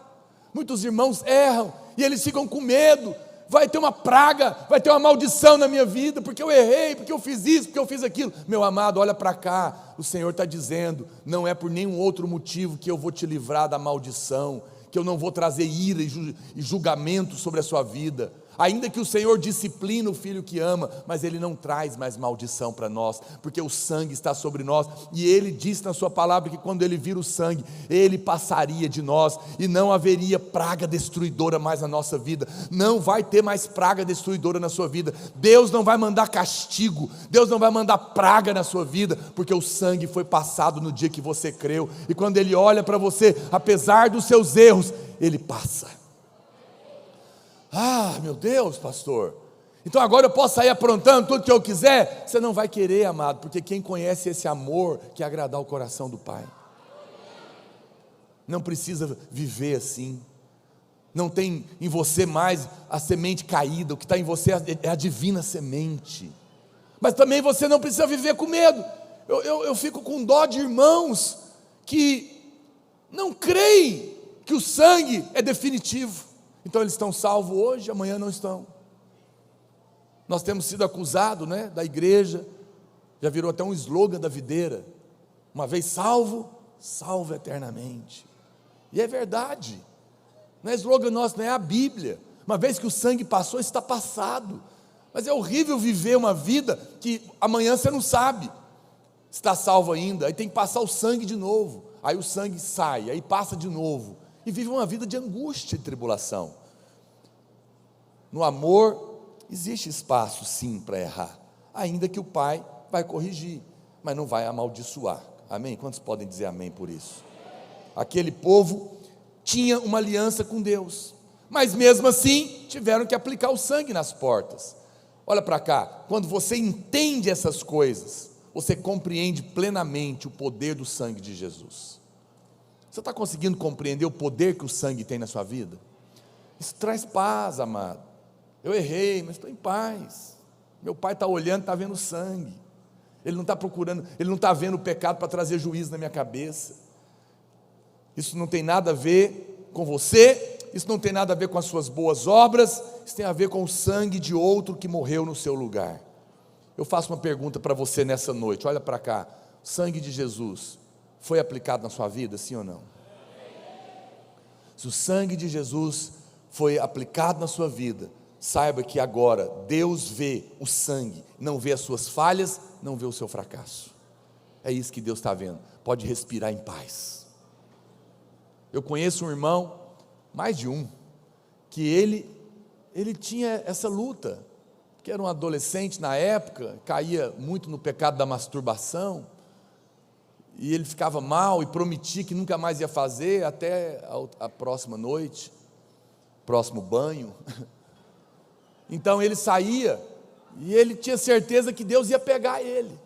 Muitos irmãos erram, e eles ficam com medo, vai ter uma praga, vai ter uma maldição na minha vida, porque eu errei, porque eu fiz isso, porque eu fiz aquilo. Meu amado, olha para cá, o Senhor está dizendo, não é por nenhum outro motivo que eu vou te livrar da maldição, que eu não vou trazer ira e julgamento sobre a sua vida. Ainda que o Senhor disciplina o filho que ama, mas Ele não traz mais maldição para nós, porque o sangue está sobre nós, e Ele disse na sua palavra que quando Ele vir o sangue, Ele passaria de nós, e não haveria praga destruidora mais na nossa vida. Não vai ter mais praga destruidora na sua vida. Deus não vai mandar castigo, Deus não vai mandar praga na sua vida, porque o sangue foi passado no dia que você creu, e quando Ele olha para você, apesar dos seus erros, Ele passa. Ah, meu Deus, pastor, então agora eu posso sair aprontando tudo que eu quiser? Você não vai querer, amado, porque quem conhece esse amor quer agradar o coração do Pai. Não precisa viver assim. Não tem em você mais a semente caída, o que está em você é a divina semente. Mas também você não precisa viver com medo. Eu fico com dó de irmãos que não creem que o sangue é definitivo. Então eles estão salvos hoje, amanhã não estão. Nós temos sido acusados, né, da igreja, já virou até um slogan da videira: uma vez salvo, salvo eternamente. E é verdade, não é slogan nosso, não é a Bíblia. Uma vez que o sangue passou, está passado. Mas é horrível viver uma vida que amanhã você não sabe se está salvo ainda, aí tem que passar o sangue de novo, aí o sangue sai, aí passa de novo, e vive uma vida de angústia e tribulação. No amor existe espaço sim para errar, ainda que o pai vai corrigir, mas não vai amaldiçoar. Amém? Quantos podem dizer amém por isso? Aquele povo tinha uma aliança com Deus, mas mesmo assim tiveram que aplicar o sangue nas portas. Olha para cá, quando você entende essas coisas, você compreende plenamente o poder do sangue de Jesus. Você está conseguindo compreender o poder que o sangue tem na sua vida? Isso traz paz, amado. Eu errei, mas estou em paz. Meu pai está olhando, está vendo sangue. Ele não está procurando, ele não está vendo o pecado para trazer juízo na minha cabeça. Isso não tem nada a ver com você, isso não tem nada a ver com as suas boas obras, isso tem a ver com o sangue de outro que morreu no seu lugar. Eu faço uma pergunta para você nessa noite, olha para cá: o sangue de Jesus foi aplicado na sua vida, sim ou não? Se o sangue de Jesus foi aplicado na sua vida, saiba que agora Deus vê o sangue, não vê as suas falhas, não vê o seu fracasso. É isso que Deus está vendo. Pode respirar em paz. Eu conheço um irmão, mais de um, que ele tinha essa luta, que era um adolescente na época, caía muito no pecado da masturbação, e ele ficava mal e prometia que nunca mais ia fazer até a próxima noite, próximo banho. Então ele saía e ele tinha certeza que Deus ia pegar ele.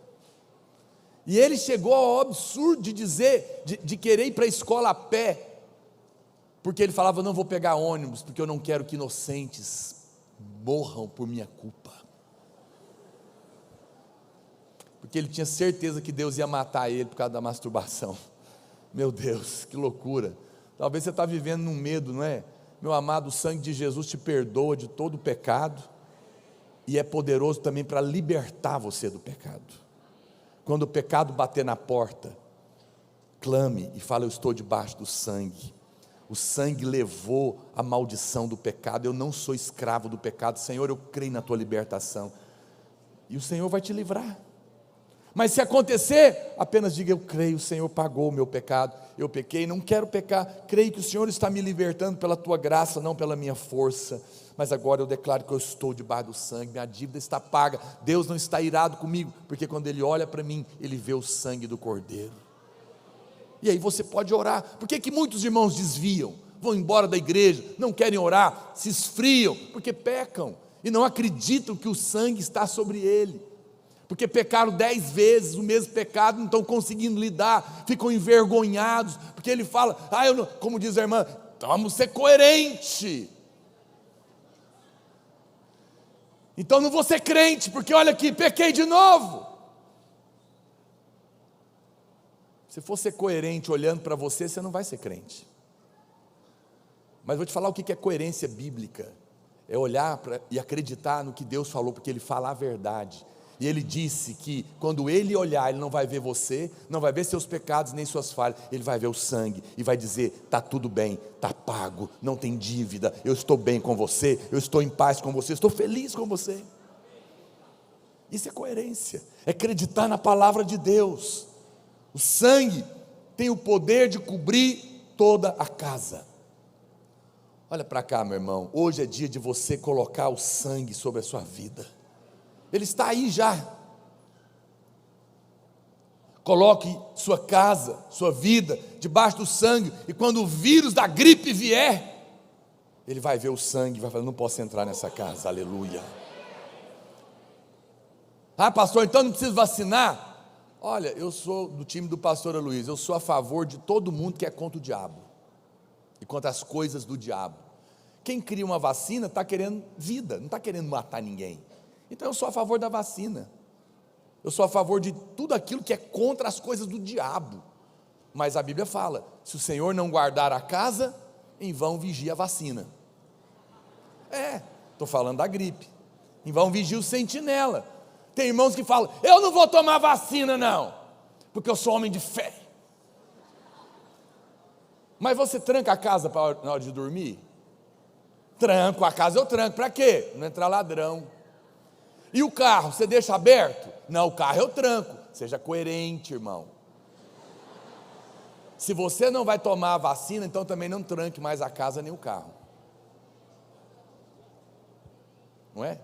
E ele chegou ao absurdo de dizer, de querer ir para a escola a pé, porque ele falava: não vou pegar ônibus, porque eu não quero que inocentes morram por minha culpa. Porque ele tinha certeza que Deus ia matar ele por causa da masturbação. Meu Deus, que loucura. Talvez você está vivendo num medo, não é? Meu amado, o sangue de Jesus te perdoa de todo o pecado, e é poderoso também para libertar você do pecado. Quando o pecado bater na porta, clame e fale: eu estou debaixo do sangue. O sangue levou a maldição do pecado, eu não sou escravo do pecado. Senhor, eu creio na tua libertação, e o Senhor vai te livrar. Mas se acontecer, apenas diga: eu creio, o Senhor pagou o meu pecado, eu pequei, não quero pecar, creio que o Senhor está me libertando pela tua graça, não pela minha força, mas agora eu declaro que eu estou debaixo do sangue, minha dívida está paga, Deus não está irado comigo, porque quando Ele olha para mim, Ele vê o sangue do Cordeiro. E aí você pode orar. Por que muitos irmãos desviam, vão embora da igreja, não querem orar, se esfriam? Porque pecam, e não acreditam que o sangue está sobre ele, porque pecaram 10 vezes o mesmo pecado, não estão conseguindo lidar, ficam envergonhados, porque ele fala: eu não, como diz a irmã, vamos ser coerente. Então não vou ser crente, porque olha aqui, pequei de novo. Se for ser coerente olhando para você, você não vai ser crente. Mas vou te falar o que é coerência bíblica: é olhar e acreditar no que Deus falou, porque Ele fala a verdade. E Ele disse que quando Ele olhar, Ele não vai ver você, não vai ver seus pecados nem suas falhas, Ele vai ver o sangue e vai dizer: está tudo bem, está pago, não tem dívida, eu estou bem com você, eu estou em paz com você, estou feliz com você. Isso é coerência, é acreditar na palavra de Deus. O sangue tem o poder de cobrir toda a casa. Olha para cá, meu irmão, hoje é dia de você colocar o sangue sobre a sua vida. Ele está aí já. Coloque sua casa, sua vida debaixo do sangue, e quando o vírus da gripe vier, ele vai ver o sangue e vai falar: não posso entrar nessa casa. Aleluia. Pastor, então não preciso vacinar? Olha, eu sou do time do pastor Luiz, eu sou a favor de todo mundo que é contra o diabo e contra as coisas do diabo. Quem cria uma vacina está querendo vida, não está querendo matar ninguém. Então eu sou a favor da vacina, eu sou a favor de tudo aquilo que é contra as coisas do diabo. Mas a Bíblia fala: se o Senhor não guardar a casa, em vão vigia a vacina. Estou falando da gripe. e vão vigiar o sentinela. Tem irmãos que falam: eu não vou tomar vacina não, porque eu sou homem de fé. Mas você tranca a casa na hora de dormir? Tranco, a casa eu tranco, para quê? Não entrar ladrão. E o carro, você deixa aberto? Não, o carro eu tranco. Seja coerente, irmão. Se você não vai tomar a vacina, então também não tranque mais a casa nem o carro. Não é?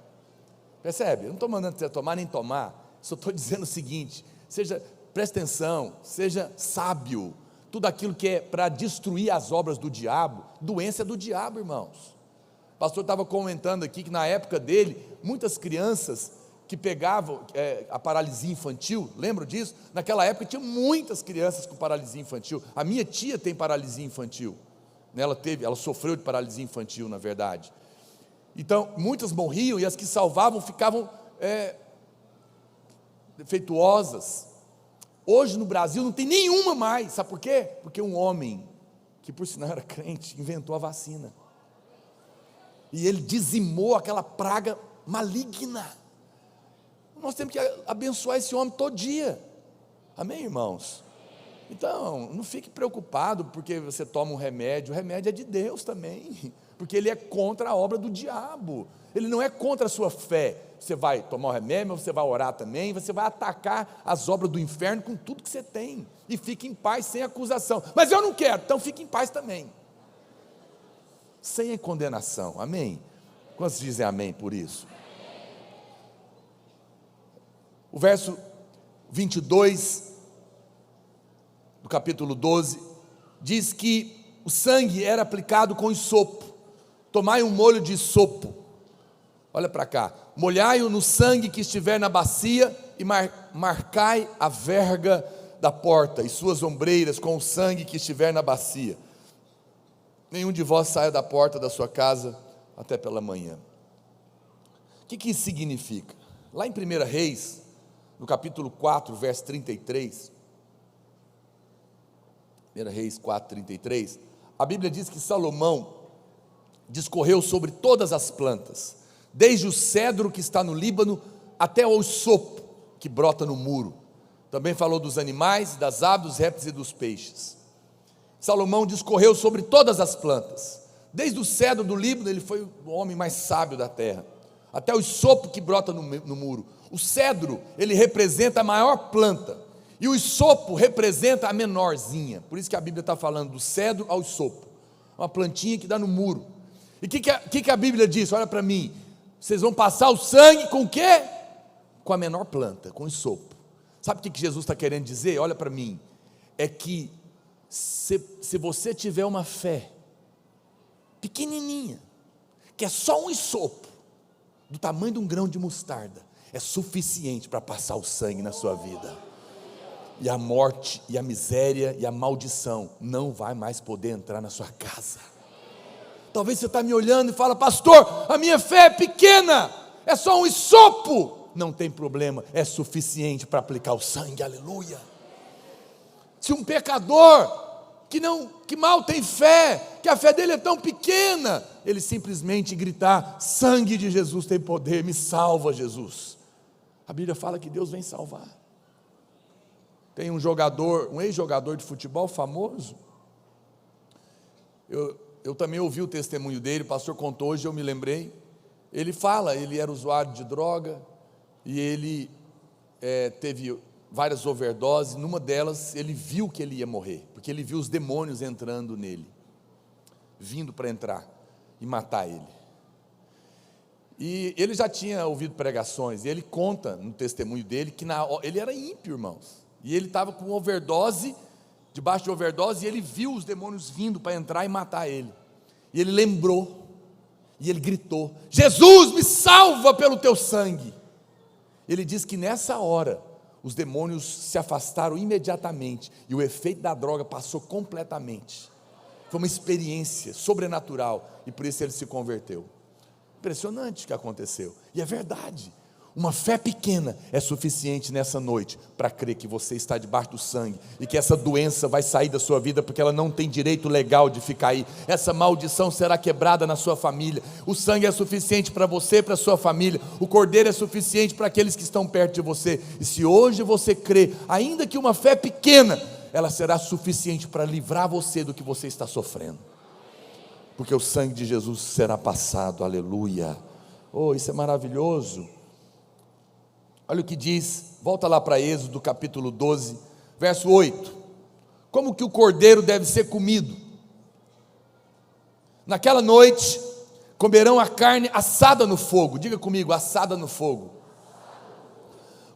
Percebe? Eu não estou mandando você tomar nem tomar, só estou dizendo o seguinte: preste atenção, seja sábio. Tudo aquilo que é para destruir as obras do diabo, doença é do diabo, irmãos. O pastor estava comentando aqui que na época dele, muitas crianças que pegavam a paralisia infantil, lembram disso? Naquela época tinha muitas crianças com paralisia infantil. A minha tia tem paralisia infantil, ela sofreu de paralisia infantil, na verdade. Então, muitas morriam e as que salvavam ficavam defeituosas. Hoje no Brasil não tem nenhuma mais, sabe por quê? Porque um homem, que por sinal era crente, inventou a vacina. E ele dizimou aquela praga maligna. Nós temos que abençoar esse homem todo dia. Amém, irmãos? Então, não fique preocupado porque você toma um remédio. O remédio é de Deus também, porque ele é contra a obra do diabo. Ele não é contra a sua fé. Você vai tomar o remédio, mas você vai orar também. Você vai atacar as obras do inferno com tudo que você tem. E fique em paz, sem acusação. Mas eu não quero, então fique em paz também. Sem condenação, amém? Quantos dizem amém por isso? O verso 22 do capítulo 12 diz que o sangue era aplicado com isopo. Tomai um molho de isopo, olha para cá, molhai-o no sangue que estiver na bacia e marcai a verga da porta e suas ombreiras com o sangue que estiver na bacia. Nenhum de vós saia da porta da sua casa até pela manhã. O que isso significa? Lá em 1 Reis, no capítulo 4, verso 33, 1 Reis 4, 33, a Bíblia diz que Salomão discorreu sobre todas as plantas, desde o cedro que está no Líbano até o isopo que brota no muro. Também falou dos animais, das aves, dos répteis e dos peixes. Salomão discorreu sobre todas as plantas, desde o cedro do Líbano, ele foi o homem mais sábio da terra, até o isopo que brota no muro. O cedro, ele representa a maior planta, e o isopo representa a menorzinha. Por isso que a Bíblia está falando do cedro ao isopo, uma plantinha que dá no muro. E o que a Bíblia diz? Olha para mim, vocês vão passar o sangue com o quê? Com a menor planta, com o isopo. Sabe o que Jesus está querendo dizer? Olha para mim, é que se você tiver uma fé pequenininha, que é só um isopo, do tamanho de um grão de mostarda, é suficiente para passar o sangue na sua vida, e a morte, e a miséria, e a maldição não vai mais poder entrar na sua casa. Talvez você está me olhando e fala: pastor, a minha fé é pequena, é só um isopo. Não tem problema, é suficiente para aplicar o sangue, aleluia. Se um pecador que mal tem fé, que a fé dele é tão pequena, ele simplesmente gritar: sangue de Jesus tem poder, me salva, Jesus. A Bíblia fala que Deus vem salvar. Tem um ex-jogador de futebol famoso, eu também ouvi o testemunho dele, o pastor contou hoje, eu me lembrei. Ele fala, ele era usuário de droga, e ele teve várias overdoses. Numa delas ele viu que ele ia morrer, porque ele viu os demônios entrando nele, vindo para entrar e matar ele. E ele já tinha ouvido pregações, e ele conta no testemunho dele que ele era ímpio, irmãos, e ele estava com overdose, debaixo de overdose, e ele viu os demônios vindo para entrar e matar ele, e ele lembrou, e ele gritou: Jesus, me salva pelo teu sangue. Ele diz que nessa hora os demônios se afastaram imediatamente, e o efeito da droga passou completamente. Foi uma experiência sobrenatural, e por isso ele se converteu. Impressionante o que aconteceu, e é verdade. Uma fé pequena é suficiente nessa noite para crer que você está debaixo do sangue e que essa doença vai sair da sua vida, porque ela não tem direito legal de ficar aí. Essa maldição será quebrada na sua família. O sangue é suficiente para você e para a sua família. O cordeiro é suficiente para aqueles que estão perto de você. E se hoje você crê, ainda que uma fé pequena, ela será suficiente para livrar você do que você está sofrendo, porque o sangue de Jesus será passado. Aleluia. Oh, isso é maravilhoso. Olha o que diz, volta lá para Êxodo capítulo 12, verso 8. Como que o cordeiro deve ser comido? Naquela noite, comerão a carne assada no fogo. Diga comigo, assada no fogo.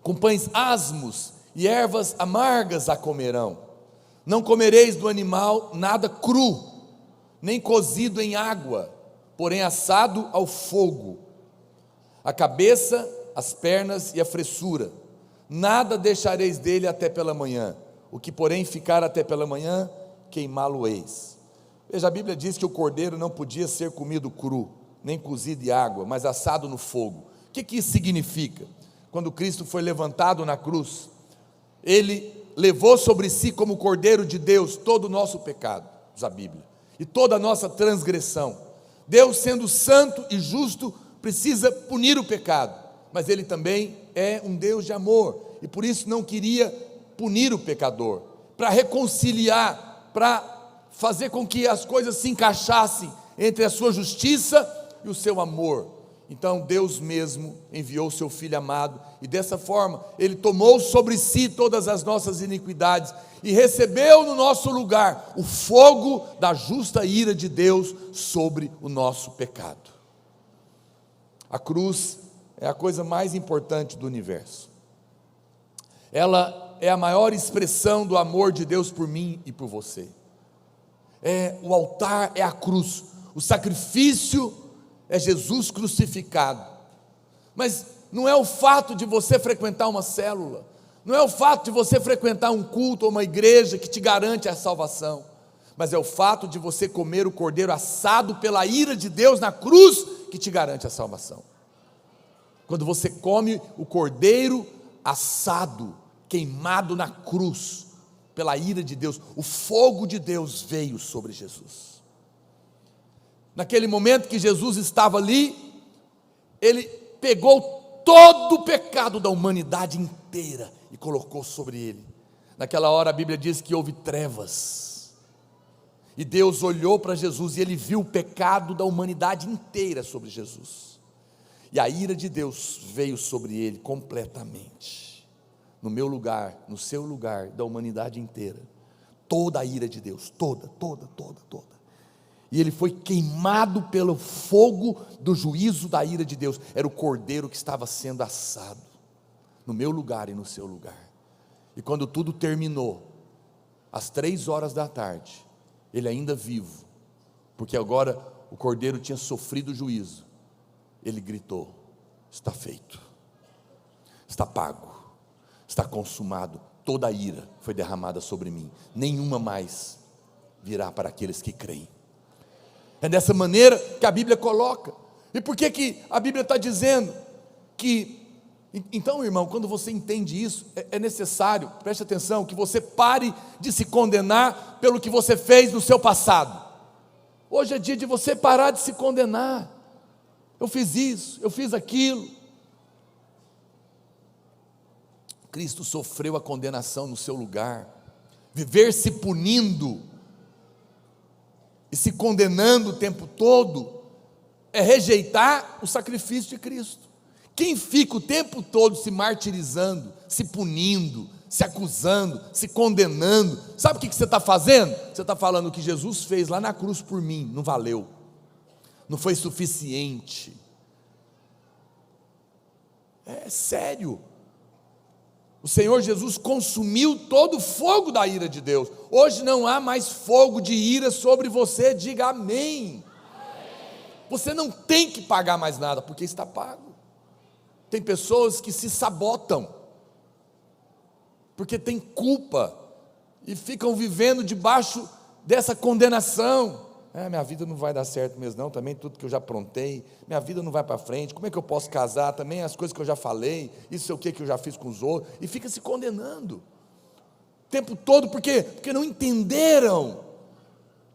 Com pães asmos e ervas amargas a comerão. Não comereis do animal nada cru, nem cozido em água, porém assado ao fogo. A cabeça, as pernas e a fressura, nada deixareis dele até pela manhã. O que porém ficar até pela manhã, queimá-lo-eis. Veja, a Bíblia diz que o cordeiro não podia ser comido cru, nem cozido em água, mas assado no fogo. O que isso significa? Quando Cristo foi levantado na cruz, Ele levou sobre si como cordeiro de Deus todo o nosso pecado, diz a Bíblia, e toda a nossa transgressão. Deus, sendo santo e justo, precisa punir o pecado, mas Ele também é um Deus de amor, e por isso não queria punir o pecador, para reconciliar, para fazer com que as coisas se encaixassem entre a sua justiça e o seu amor. Então Deus mesmo enviou o seu Filho amado, e dessa forma Ele tomou sobre si todas as nossas iniquidades, e recebeu no nosso lugar o fogo da justa ira de Deus sobre o nosso pecado. A cruz é a coisa mais importante do universo. Ela é a maior expressão do amor de Deus por mim e por você. O altar é a cruz, o sacrifício é Jesus crucificado. Mas não é o fato de você frequentar uma célula, não é o fato de você frequentar um culto ou uma igreja que te garante a salvação, mas é o fato de você comer o cordeiro assado pela ira de Deus na cruz que te garante a salvação. Quando você come o cordeiro assado, queimado na cruz, pela ira de Deus, o fogo de Deus veio sobre Jesus. Naquele momento que Jesus estava ali, Ele pegou todo o pecado da humanidade inteira e colocou sobre Ele. Naquela hora a Bíblia diz que houve trevas, e Deus olhou para Jesus e Ele viu o pecado da humanidade inteira sobre Jesus. E a ira de Deus veio sobre Ele completamente, no meu lugar, no seu lugar, da humanidade inteira. Toda a ira de Deus, toda. E Ele foi queimado pelo fogo do juízo da ira de Deus. Era o cordeiro que estava sendo assado, no meu lugar e no seu lugar. E quando tudo terminou, às 3 horas da tarde, Ele ainda vivo, porque agora o cordeiro tinha sofrido o juízo, Ele gritou: está feito, está pago, está consumado. Toda a ira foi derramada sobre mim, nenhuma mais virá para aqueles que creem. É dessa maneira que a Bíblia coloca. E por que a Bíblia está dizendo que, então, irmão, quando você entende isso, é necessário, preste atenção, que você pare de se condenar pelo que você fez no seu passado. Hoje é dia de você parar de se condenar. Eu fiz isso, eu fiz aquilo. Cristo sofreu a condenação no seu lugar. Viver se punindo e se condenando o tempo todo é rejeitar o sacrifício de Cristo. Quem fica o tempo todo se martirizando, se punindo, se acusando, se condenando, sabe o que você está fazendo? Você está falando: o que Jesus fez lá na cruz por mim não valeu, não foi suficiente. É sério. O Senhor Jesus consumiu todo o fogo da ira de Deus. Hoje não há mais fogo de ira sobre você. Diga amém. Você não tem que pagar mais nada, porque está pago. Tem pessoas que se sabotam, porque tem culpa, e ficam vivendo debaixo dessa condenação. Minha vida não vai dar certo mesmo não, também tudo que eu já aprontei, minha vida não vai para frente, como é que eu posso casar, também as coisas que eu já falei, isso é o que eu já fiz com os outros, e fica se condenando, o tempo todo, porque não entenderam,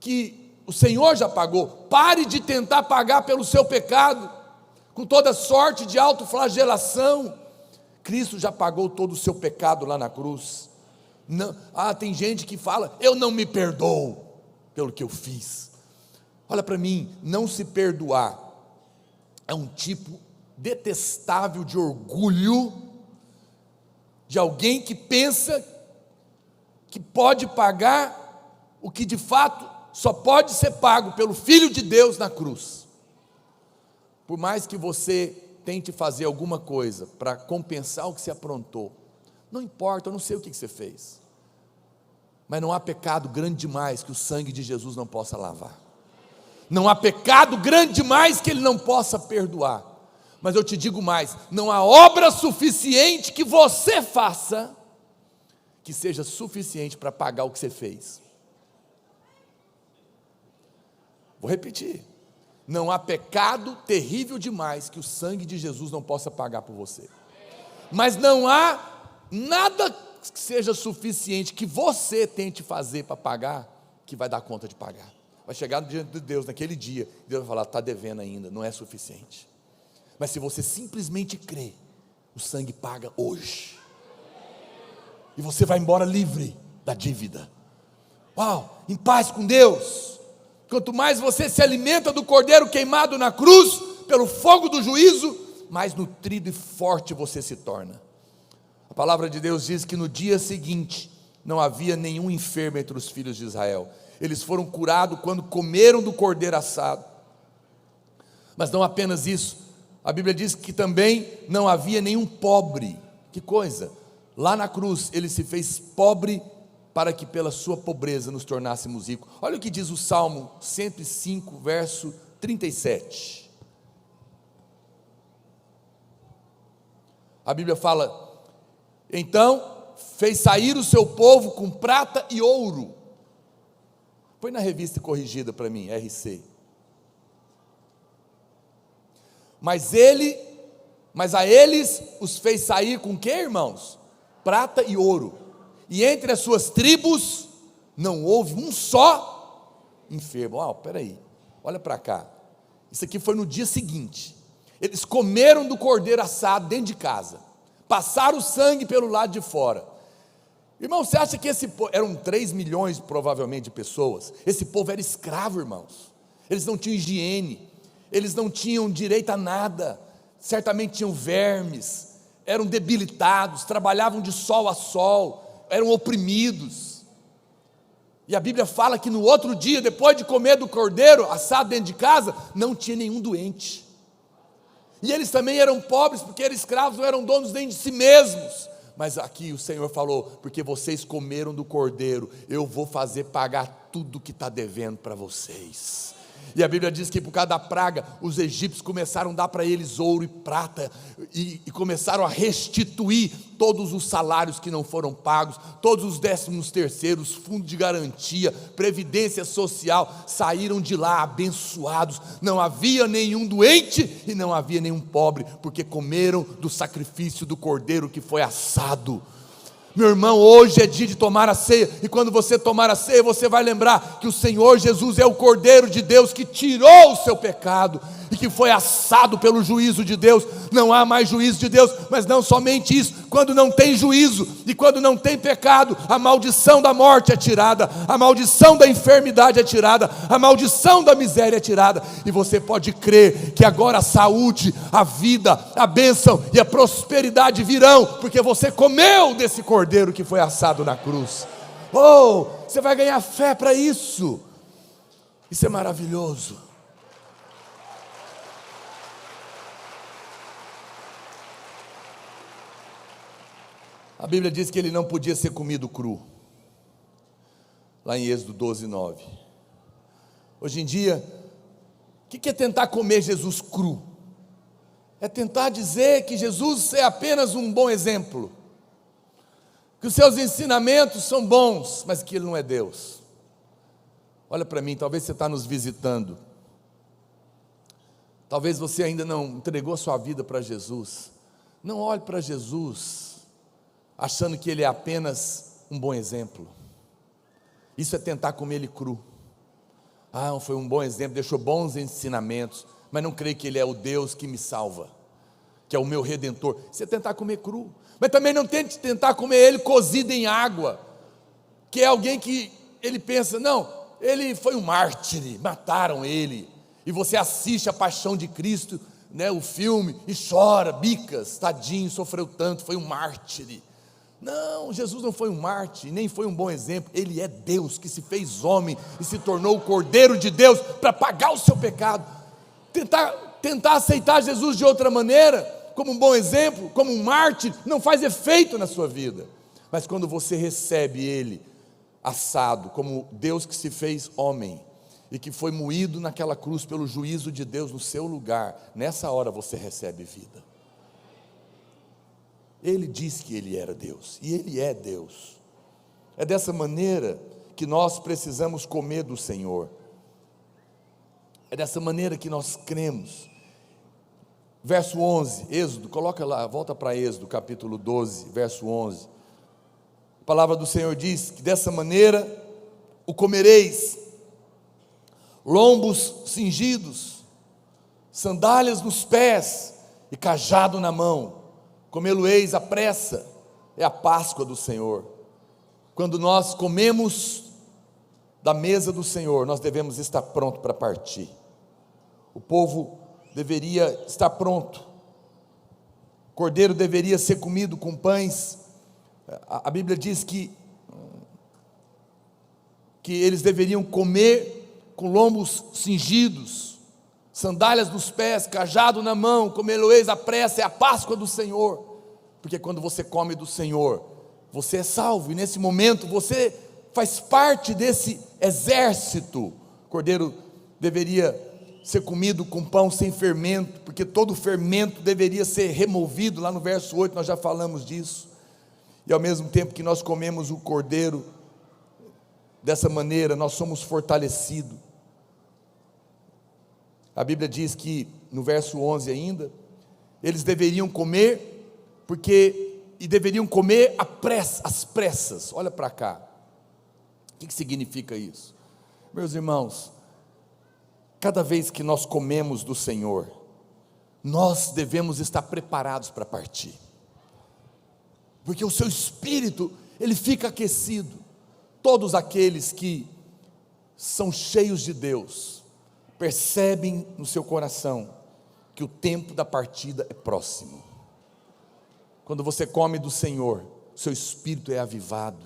que o Senhor já pagou. Pare de tentar pagar pelo seu pecado, com toda sorte de autoflagelação, Cristo já pagou todo o seu pecado lá na cruz. Não, tem gente que fala, eu não me perdoo pelo que eu fiz. Olha para mim, não se perdoar é um tipo detestável de orgulho, de alguém que pensa que pode pagar o que de fato só pode ser pago pelo Filho de Deus na cruz. Por mais que você tente fazer alguma coisa para compensar o que você aprontou, não importa, eu não sei o que você fez, mas não há pecado grande demais que o sangue de Jesus não possa lavar. Não há pecado grande demais que Ele não possa perdoar. Mas eu te digo mais, não há obra suficiente que você faça que seja suficiente para pagar o que você fez. Vou repetir, não há pecado terrível demais que o sangue de Jesus não possa pagar por você. Mas não há nada que seja suficiente que você tente fazer para pagar, que vai dar conta de pagar. Vai chegar diante de Deus naquele dia, Deus vai falar, está devendo ainda, não é suficiente. Mas se você simplesmente crê, o sangue paga hoje, e você vai embora livre da dívida, em paz com Deus. Quanto mais você se alimenta do cordeiro queimado na cruz, pelo fogo do juízo, mais nutrido e forte você se torna. A palavra de Deus diz que no dia seguinte, não havia nenhum enfermo entre os filhos de Israel. Eles foram curados quando comeram do cordeiro assado. Mas não apenas isso, a Bíblia diz que também não havia nenhum pobre. Que coisa, lá na cruz Ele se fez pobre para que pela sua pobreza nos tornássemos ricos. Olha o que diz o Salmo 105, verso 37. A Bíblia fala, então fez sair o seu povo com prata e ouro. Põe na revista corrigida para mim, RC. Mas a eles os fez sair com o que, irmãos? Prata e ouro. E entre as suas tribos não houve um só enfermo. Peraí, olha para cá. Isso aqui foi no dia seguinte. Eles comeram do cordeiro assado dentro de casa, passaram o sangue pelo lado de fora. Irmão, você acha que esse povo, eram 3 milhões provavelmente de pessoas, esse povo era escravo, irmãos, eles não tinham higiene, eles não tinham direito a nada, certamente tinham vermes, eram debilitados, trabalhavam de sol a sol, eram oprimidos, e a Bíblia fala que no outro dia, depois de comer do cordeiro assado dentro de casa, não tinha nenhum doente, e eles também eram pobres, porque eram escravos, não eram donos nem de si mesmos. Mas aqui o Senhor falou, porque vocês comeram do cordeiro, eu vou fazer pagar tudo que está devendo para vocês. E a Bíblia diz que por causa da praga, os egípcios começaram a dar para eles ouro e prata, e começaram a restituir todos os salários que não foram pagos, todos os 13º, fundo de garantia, previdência social, saíram de lá abençoados, não havia nenhum doente e não havia nenhum pobre, porque comeram do sacrifício do cordeiro que foi assado. Meu irmão, hoje é dia de tomar a ceia, e quando você tomar a ceia, você vai lembrar que o Senhor Jesus é o Cordeiro de Deus que tirou o seu pecado, e que foi assado pelo juízo de Deus. Não há mais juízo de Deus, mas não somente isso, quando não tem juízo, e quando não tem pecado, a maldição da morte é tirada, a maldição da enfermidade é tirada, a maldição da miséria é tirada, e você pode crer que agora a saúde, a vida, a bênção e a prosperidade virão, porque você comeu desse cordeiro que foi assado na cruz. Você vai ganhar fé para isso. Isso é maravilhoso. A Bíblia diz que ele não podia ser comido cru, lá em Êxodo 12, 9. Hoje em dia, o que é tentar comer Jesus cru? É tentar dizer que Jesus é apenas um bom exemplo, que os seus ensinamentos são bons, mas que Ele não é Deus. Olha para mim, talvez você está nos visitando, talvez você ainda não entregou a sua vida para Jesus. Não olhe para Jesus achando que Ele é apenas um bom exemplo. Isso é tentar comer Ele cru. Foi um bom exemplo, deixou bons ensinamentos, mas não creio que Ele é o Deus que me salva, que é o meu Redentor. Isso é tentar comer cru. Mas também não tente tentar comer Ele cozido em água, que é alguém que ele pensa, não, Ele foi um mártir, mataram Ele, e você assiste a Paixão de Cristo, né, o filme, e chora, bicas, tadinho, sofreu tanto, foi um mártir. Não, Jesus não foi um mártir, nem foi um bom exemplo. Ele é Deus que se fez homem e se tornou o Cordeiro de Deus para pagar o seu pecado. Tentar aceitar Jesus de outra maneira, como um bom exemplo, como um mártir, não faz efeito na sua vida. Mas quando você recebe Ele assado, como Deus que se fez homem e que foi moído naquela cruz pelo juízo de Deus no seu lugar, nessa hora você recebe vida. Ele disse que Ele era Deus, e Ele é Deus. É dessa maneira que nós precisamos comer do Senhor. É dessa maneira que nós cremos. Verso 11, Êxodo, coloca lá, volta para Êxodo, capítulo 12, verso 11. A palavra do Senhor diz que dessa maneira o comereis: lombos cingidos, sandálias nos pés e cajado na mão. Comê-lo-eis à pressa, é a Páscoa do Senhor. Quando nós comemos da mesa do Senhor, nós devemos estar pronto para partir. O povo deveria estar pronto. O cordeiro deveria ser comido com pães. A Bíblia diz que eles deveriam comer com lombos cingidos, sandálias nos pés, cajado na mão. Comê-lo-eis à pressa, é a Páscoa do Senhor. Porque quando você come do Senhor, você é salvo, e nesse momento você faz parte desse exército. O cordeiro deveria ser comido com pão sem fermento, porque todo fermento deveria ser removido. Lá no verso 8 nós já falamos disso. E ao mesmo tempo que nós comemos o cordeiro dessa maneira, nós somos fortalecidos. A Bíblia diz que no verso 11 ainda, eles deveriam comer e deveriam comer às pressas. Olha para cá, o que significa isso? Meus irmãos, cada vez que nós comemos do Senhor, nós devemos estar preparados para partir, porque o seu espírito, ele fica aquecido. Todos aqueles que são cheios de Deus, percebem no seu coração que o tempo da partida é próximo. Quando você come do Senhor, o seu espírito é avivado,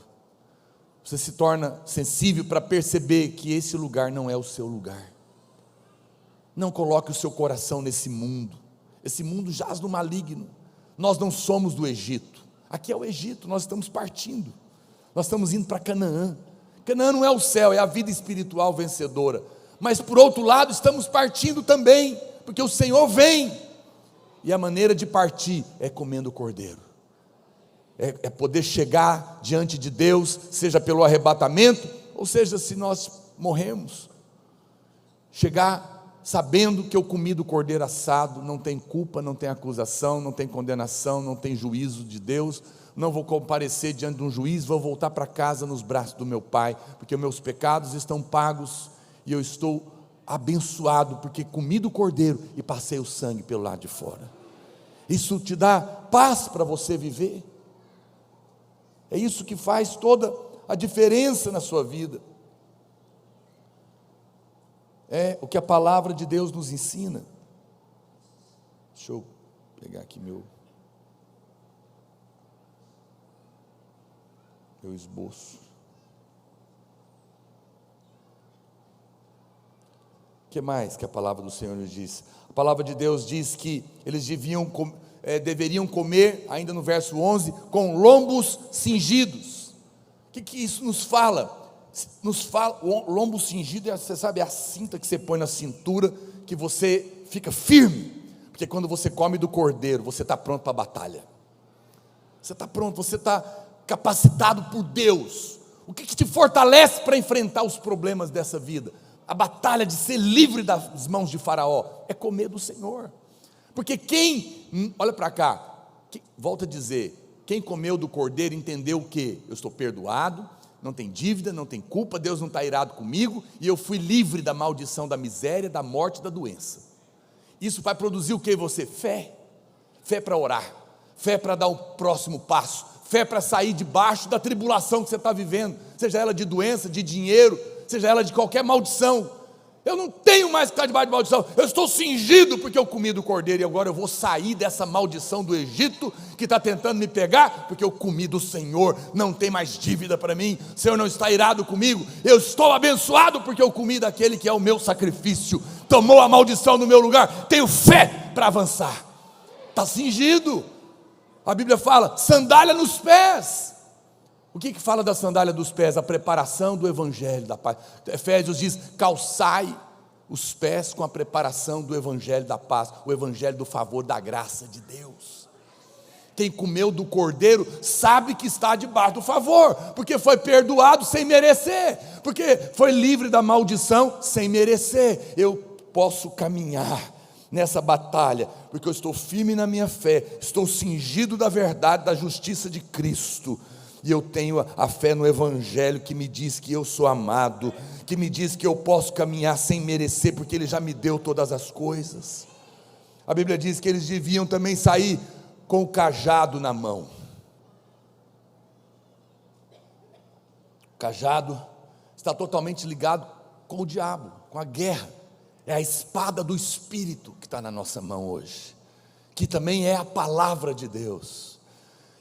você se torna sensível para perceber que esse lugar não é o seu lugar. Não coloque o seu coração nesse mundo. Esse mundo jaz no maligno. Nós não somos do Egito. Aqui é o Egito, nós estamos partindo. Nós estamos indo para Canaã. Canaã não é o céu, é a vida espiritual vencedora. Mas por outro lado, estamos partindo também, porque o Senhor vem. E a maneira de partir é comendo o cordeiro. É poder chegar diante de Deus, seja pelo arrebatamento, ou seja, se nós morremos, chegar sabendo que eu comi do cordeiro assado, não tem culpa, não tem acusação, não tem condenação, não tem juízo de Deus, não vou comparecer diante de um juiz, vou voltar para casa nos braços do meu Pai, porque meus pecados estão pagos, e eu estou abençoado, porque comi do cordeiro e passei o sangue pelo lado de fora. Isso te dá paz para você viver. É isso que faz toda a diferença na sua vida. É o que a palavra de Deus nos ensina. Deixa eu pegar aqui meu esboço. O que mais que a palavra do Senhor nos diz? A palavra de Deus diz que eles deveriam comer, ainda no verso 11, com lombos cingidos. O que isso nos fala? O lombo cingido, você sabe, é a cinta que você põe na cintura, que você fica firme, porque quando você come do cordeiro, você está pronto para a batalha. Você está pronto, você está capacitado por Deus. O que te fortalece para enfrentar os problemas dessa vida? A batalha de ser livre das mãos de Faraó é comer do Senhor. Porque olha para cá, volta a dizer, quem comeu do cordeiro entendeu o quê? Eu estou perdoado, não tem dívida, não tem culpa, Deus não está irado comigo, e eu fui livre da maldição, da miséria, da morte, da doença. Isso vai produzir o que em você? Fé. Fé para orar, fé para dar o próximo passo, fé para sair debaixo da tribulação que você está vivendo, seja ela de doença, de dinheiro, seja ela de qualquer maldição. Eu não tenho mais que estar debaixo de maldição, eu estou cingido porque eu comi do cordeiro, e agora eu vou sair dessa maldição do Egito, que está tentando me pegar, porque eu comi do Senhor, não tem mais dívida para mim, o Senhor não está irado comigo, eu estou abençoado porque eu comi daquele que é o meu sacrifício, tomou a maldição no meu lugar, tenho fé para avançar, está cingido. A Bíblia fala, sandália nos pés. O que fala da sandália dos pés? A preparação do evangelho da paz. Efésios diz, calçai os pés com a preparação do evangelho da paz, o evangelho do favor, da graça de Deus. Quem comeu do cordeiro sabe que está debaixo do favor, porque foi perdoado sem merecer, porque foi livre da maldição sem merecer. Eu posso caminhar nessa batalha, porque eu estou firme na minha fé, estou cingido da verdade, da justiça de Cristo, e eu tenho a fé no evangelho que me diz que eu sou amado, que me diz que eu posso caminhar sem merecer, porque Ele já me deu todas as coisas. A Bíblia diz que eles deviam também sair com o cajado na mão. O cajado está totalmente ligado com o diabo, com a guerra. É a espada do Espírito que está na nossa mão hoje, que também é a palavra de Deus.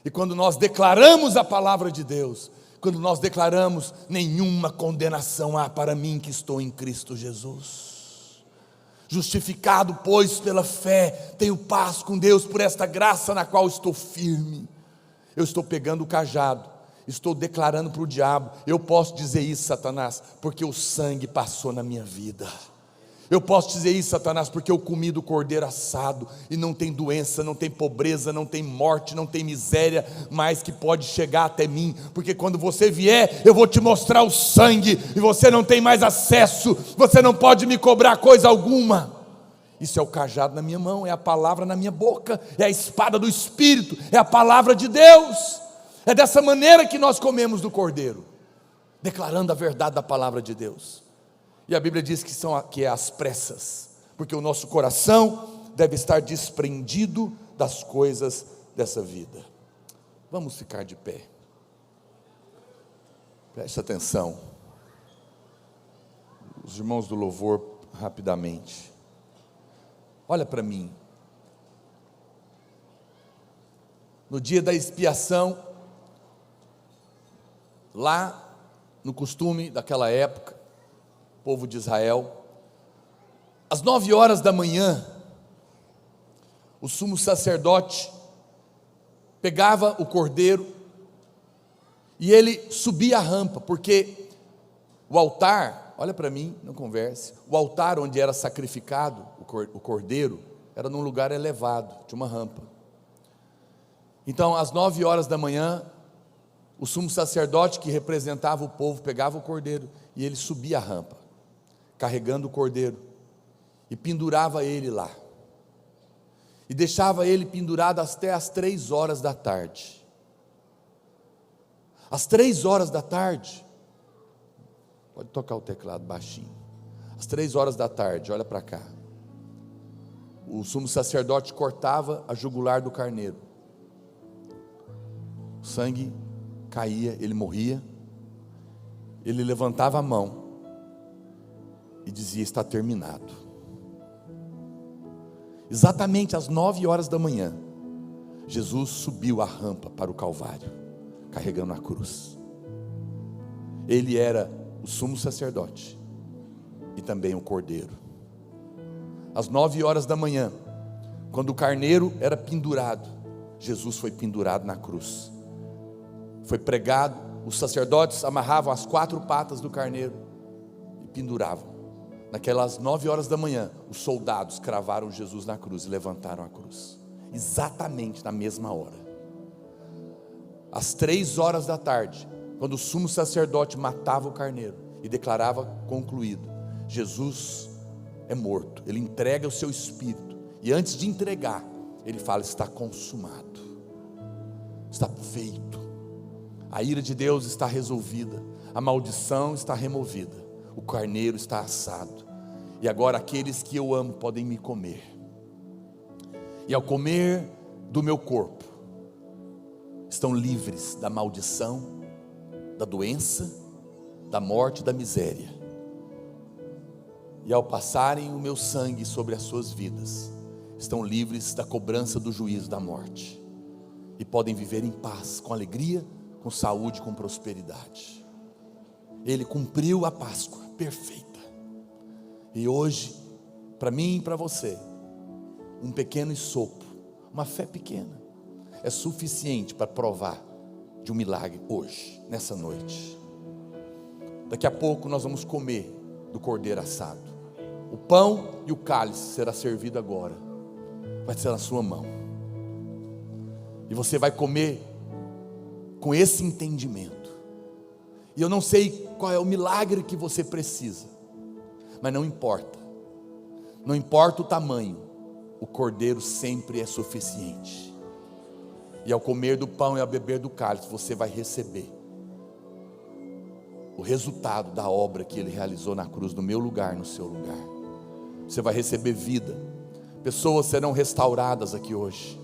E quando nós declaramos a palavra de Deus, quando nós declaramos, nenhuma condenação há para mim que estou em Cristo Jesus. Justificado, pois, pela fé, tenho paz com Deus por esta graça na qual estou firme. Eu estou pegando o cajado, estou declarando para o diabo, eu posso dizer isso, Satanás, porque o sangue passou na minha vida. Eu posso dizer isso, Satanás, porque eu comi do cordeiro assado, e não tem doença, não tem pobreza, não tem morte, não tem miséria mais que pode chegar até mim, porque quando você vier, eu vou te mostrar o sangue, e você não tem mais acesso, você não pode me cobrar coisa alguma. Isso é o cajado na minha mão, é a palavra na minha boca, é a espada do Espírito, é a palavra de Deus. É dessa maneira que nós comemos do cordeiro, declarando a verdade da palavra de Deus. E a Bíblia diz que é às pressas, porque o nosso coração deve estar desprendido das coisas dessa vida. Vamos ficar de pé. Preste atenção. Os irmãos do louvor, rapidamente. Olha para mim. No dia da expiação, lá no costume daquela época, povo de Israel, às 9 horas da manhã, o sumo sacerdote pegava o cordeiro e ele subia a rampa, porque o altar, olha para mim, não converse, o altar onde era sacrificado o cordeiro, era num lugar elevado, tinha uma rampa. Então às 9 horas da manhã, o sumo sacerdote que representava o povo, pegava o cordeiro e ele subia a rampa, carregando o cordeiro, e pendurava ele lá, e deixava ele pendurado até as 3 horas da tarde. Às 3 horas da tarde, pode tocar o teclado baixinho, às 3 horas da tarde, olha para cá, o sumo sacerdote cortava a jugular do carneiro, o sangue caía, ele morria, ele levantava a mão e dizia: está terminado. Exatamente às 9 horas da manhã, Jesus subiu a rampa para o Calvário, carregando a cruz. Ele era o sumo sacerdote e também o cordeiro. Às 9 horas da manhã, quando o carneiro era pendurado, Jesus foi pendurado na cruz. Foi pregado, os sacerdotes amarravam as 4 patas do carneiro e penduravam. Naquelas 9 horas da manhã, os soldados cravaram Jesus na cruz e levantaram a cruz, exatamente na mesma hora. Às 3 horas da tarde, quando o sumo sacerdote matava o carneiro e declarava concluído, Jesus é morto, ele entrega o seu espírito, e antes de entregar, ele fala: está consumado, está feito, a ira de Deus está resolvida, a maldição está removida, o carneiro está assado, e agora aqueles que eu amo podem me comer, e ao comer do meu corpo, estão livres da maldição, da doença, da morte, da miséria, e ao passarem o meu sangue sobre as suas vidas, estão livres da cobrança do juízo da morte, e podem viver em paz, com alegria, com saúde, com prosperidade. Ele cumpriu a Páscoa perfeita, e hoje, para mim e para você, um pequeno sopro, uma fé pequena, é suficiente para provar de um milagre hoje, nessa noite. Daqui a pouco nós vamos comer do cordeiro assado, o pão e o cálice será servido agora, vai ser na sua mão, e você vai comer com esse entendimento. E eu não sei qual é o milagre que você precisa, mas não importa, não importa o tamanho, o cordeiro sempre é suficiente. E ao comer do pão e ao beber do cálice, você vai receber o resultado da obra que ele realizou na cruz, no meu lugar, no seu lugar. Você vai receber vida. Pessoas serão restauradas aqui hoje,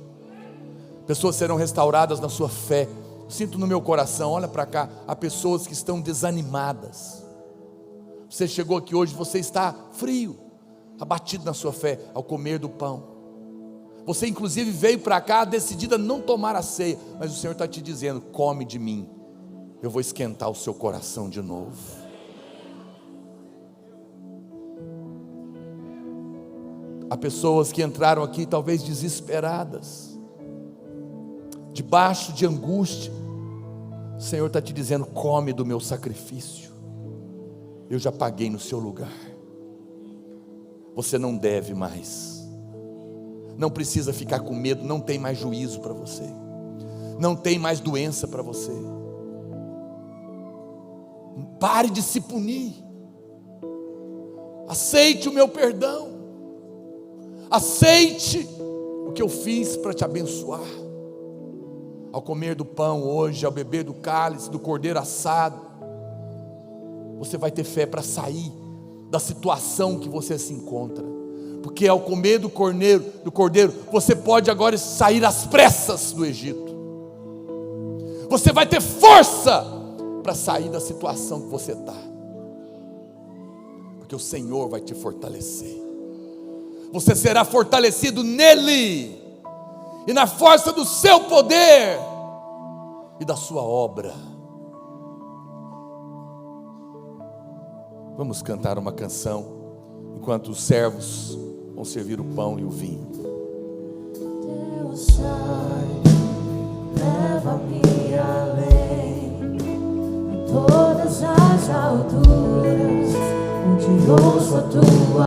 pessoas serão restauradas na sua fé. Sinto no meu coração, olha para cá, há pessoas que estão desanimadas. Você chegou aqui hoje, você está frio, abatido na sua fé, ao comer do pão. Você inclusive veio para cá decidida a não tomar a ceia, mas o Senhor está te dizendo: come de mim, eu vou esquentar o seu coração de novo. Há pessoas que entraram aqui talvez desesperadas, debaixo de angústia. O Senhor está te dizendo: come do meu sacrifício, eu já paguei no seu lugar. Você não deve mais, não precisa ficar com medo, não tem mais juízo para você, não tem mais doença para você. Pare de se punir, aceite o meu perdão, aceite o que eu fiz para te abençoar. Ao comer do pão hoje, ao beber do cálice, do cordeiro assado, você vai ter fé para sair da situação que você se encontra, porque ao comer do cordeiro, você pode agora sair às pressas do Egito. Você vai ter força para sair da situação que você está, porque o Senhor vai te fortalecer. Você será fortalecido nele e na força do seu poder e da sua obra. Vamos cantar uma canção enquanto os servos vão servir o pão e o vinho. Deus sai, leva-me além, em todas as alturas, onde ouço a tua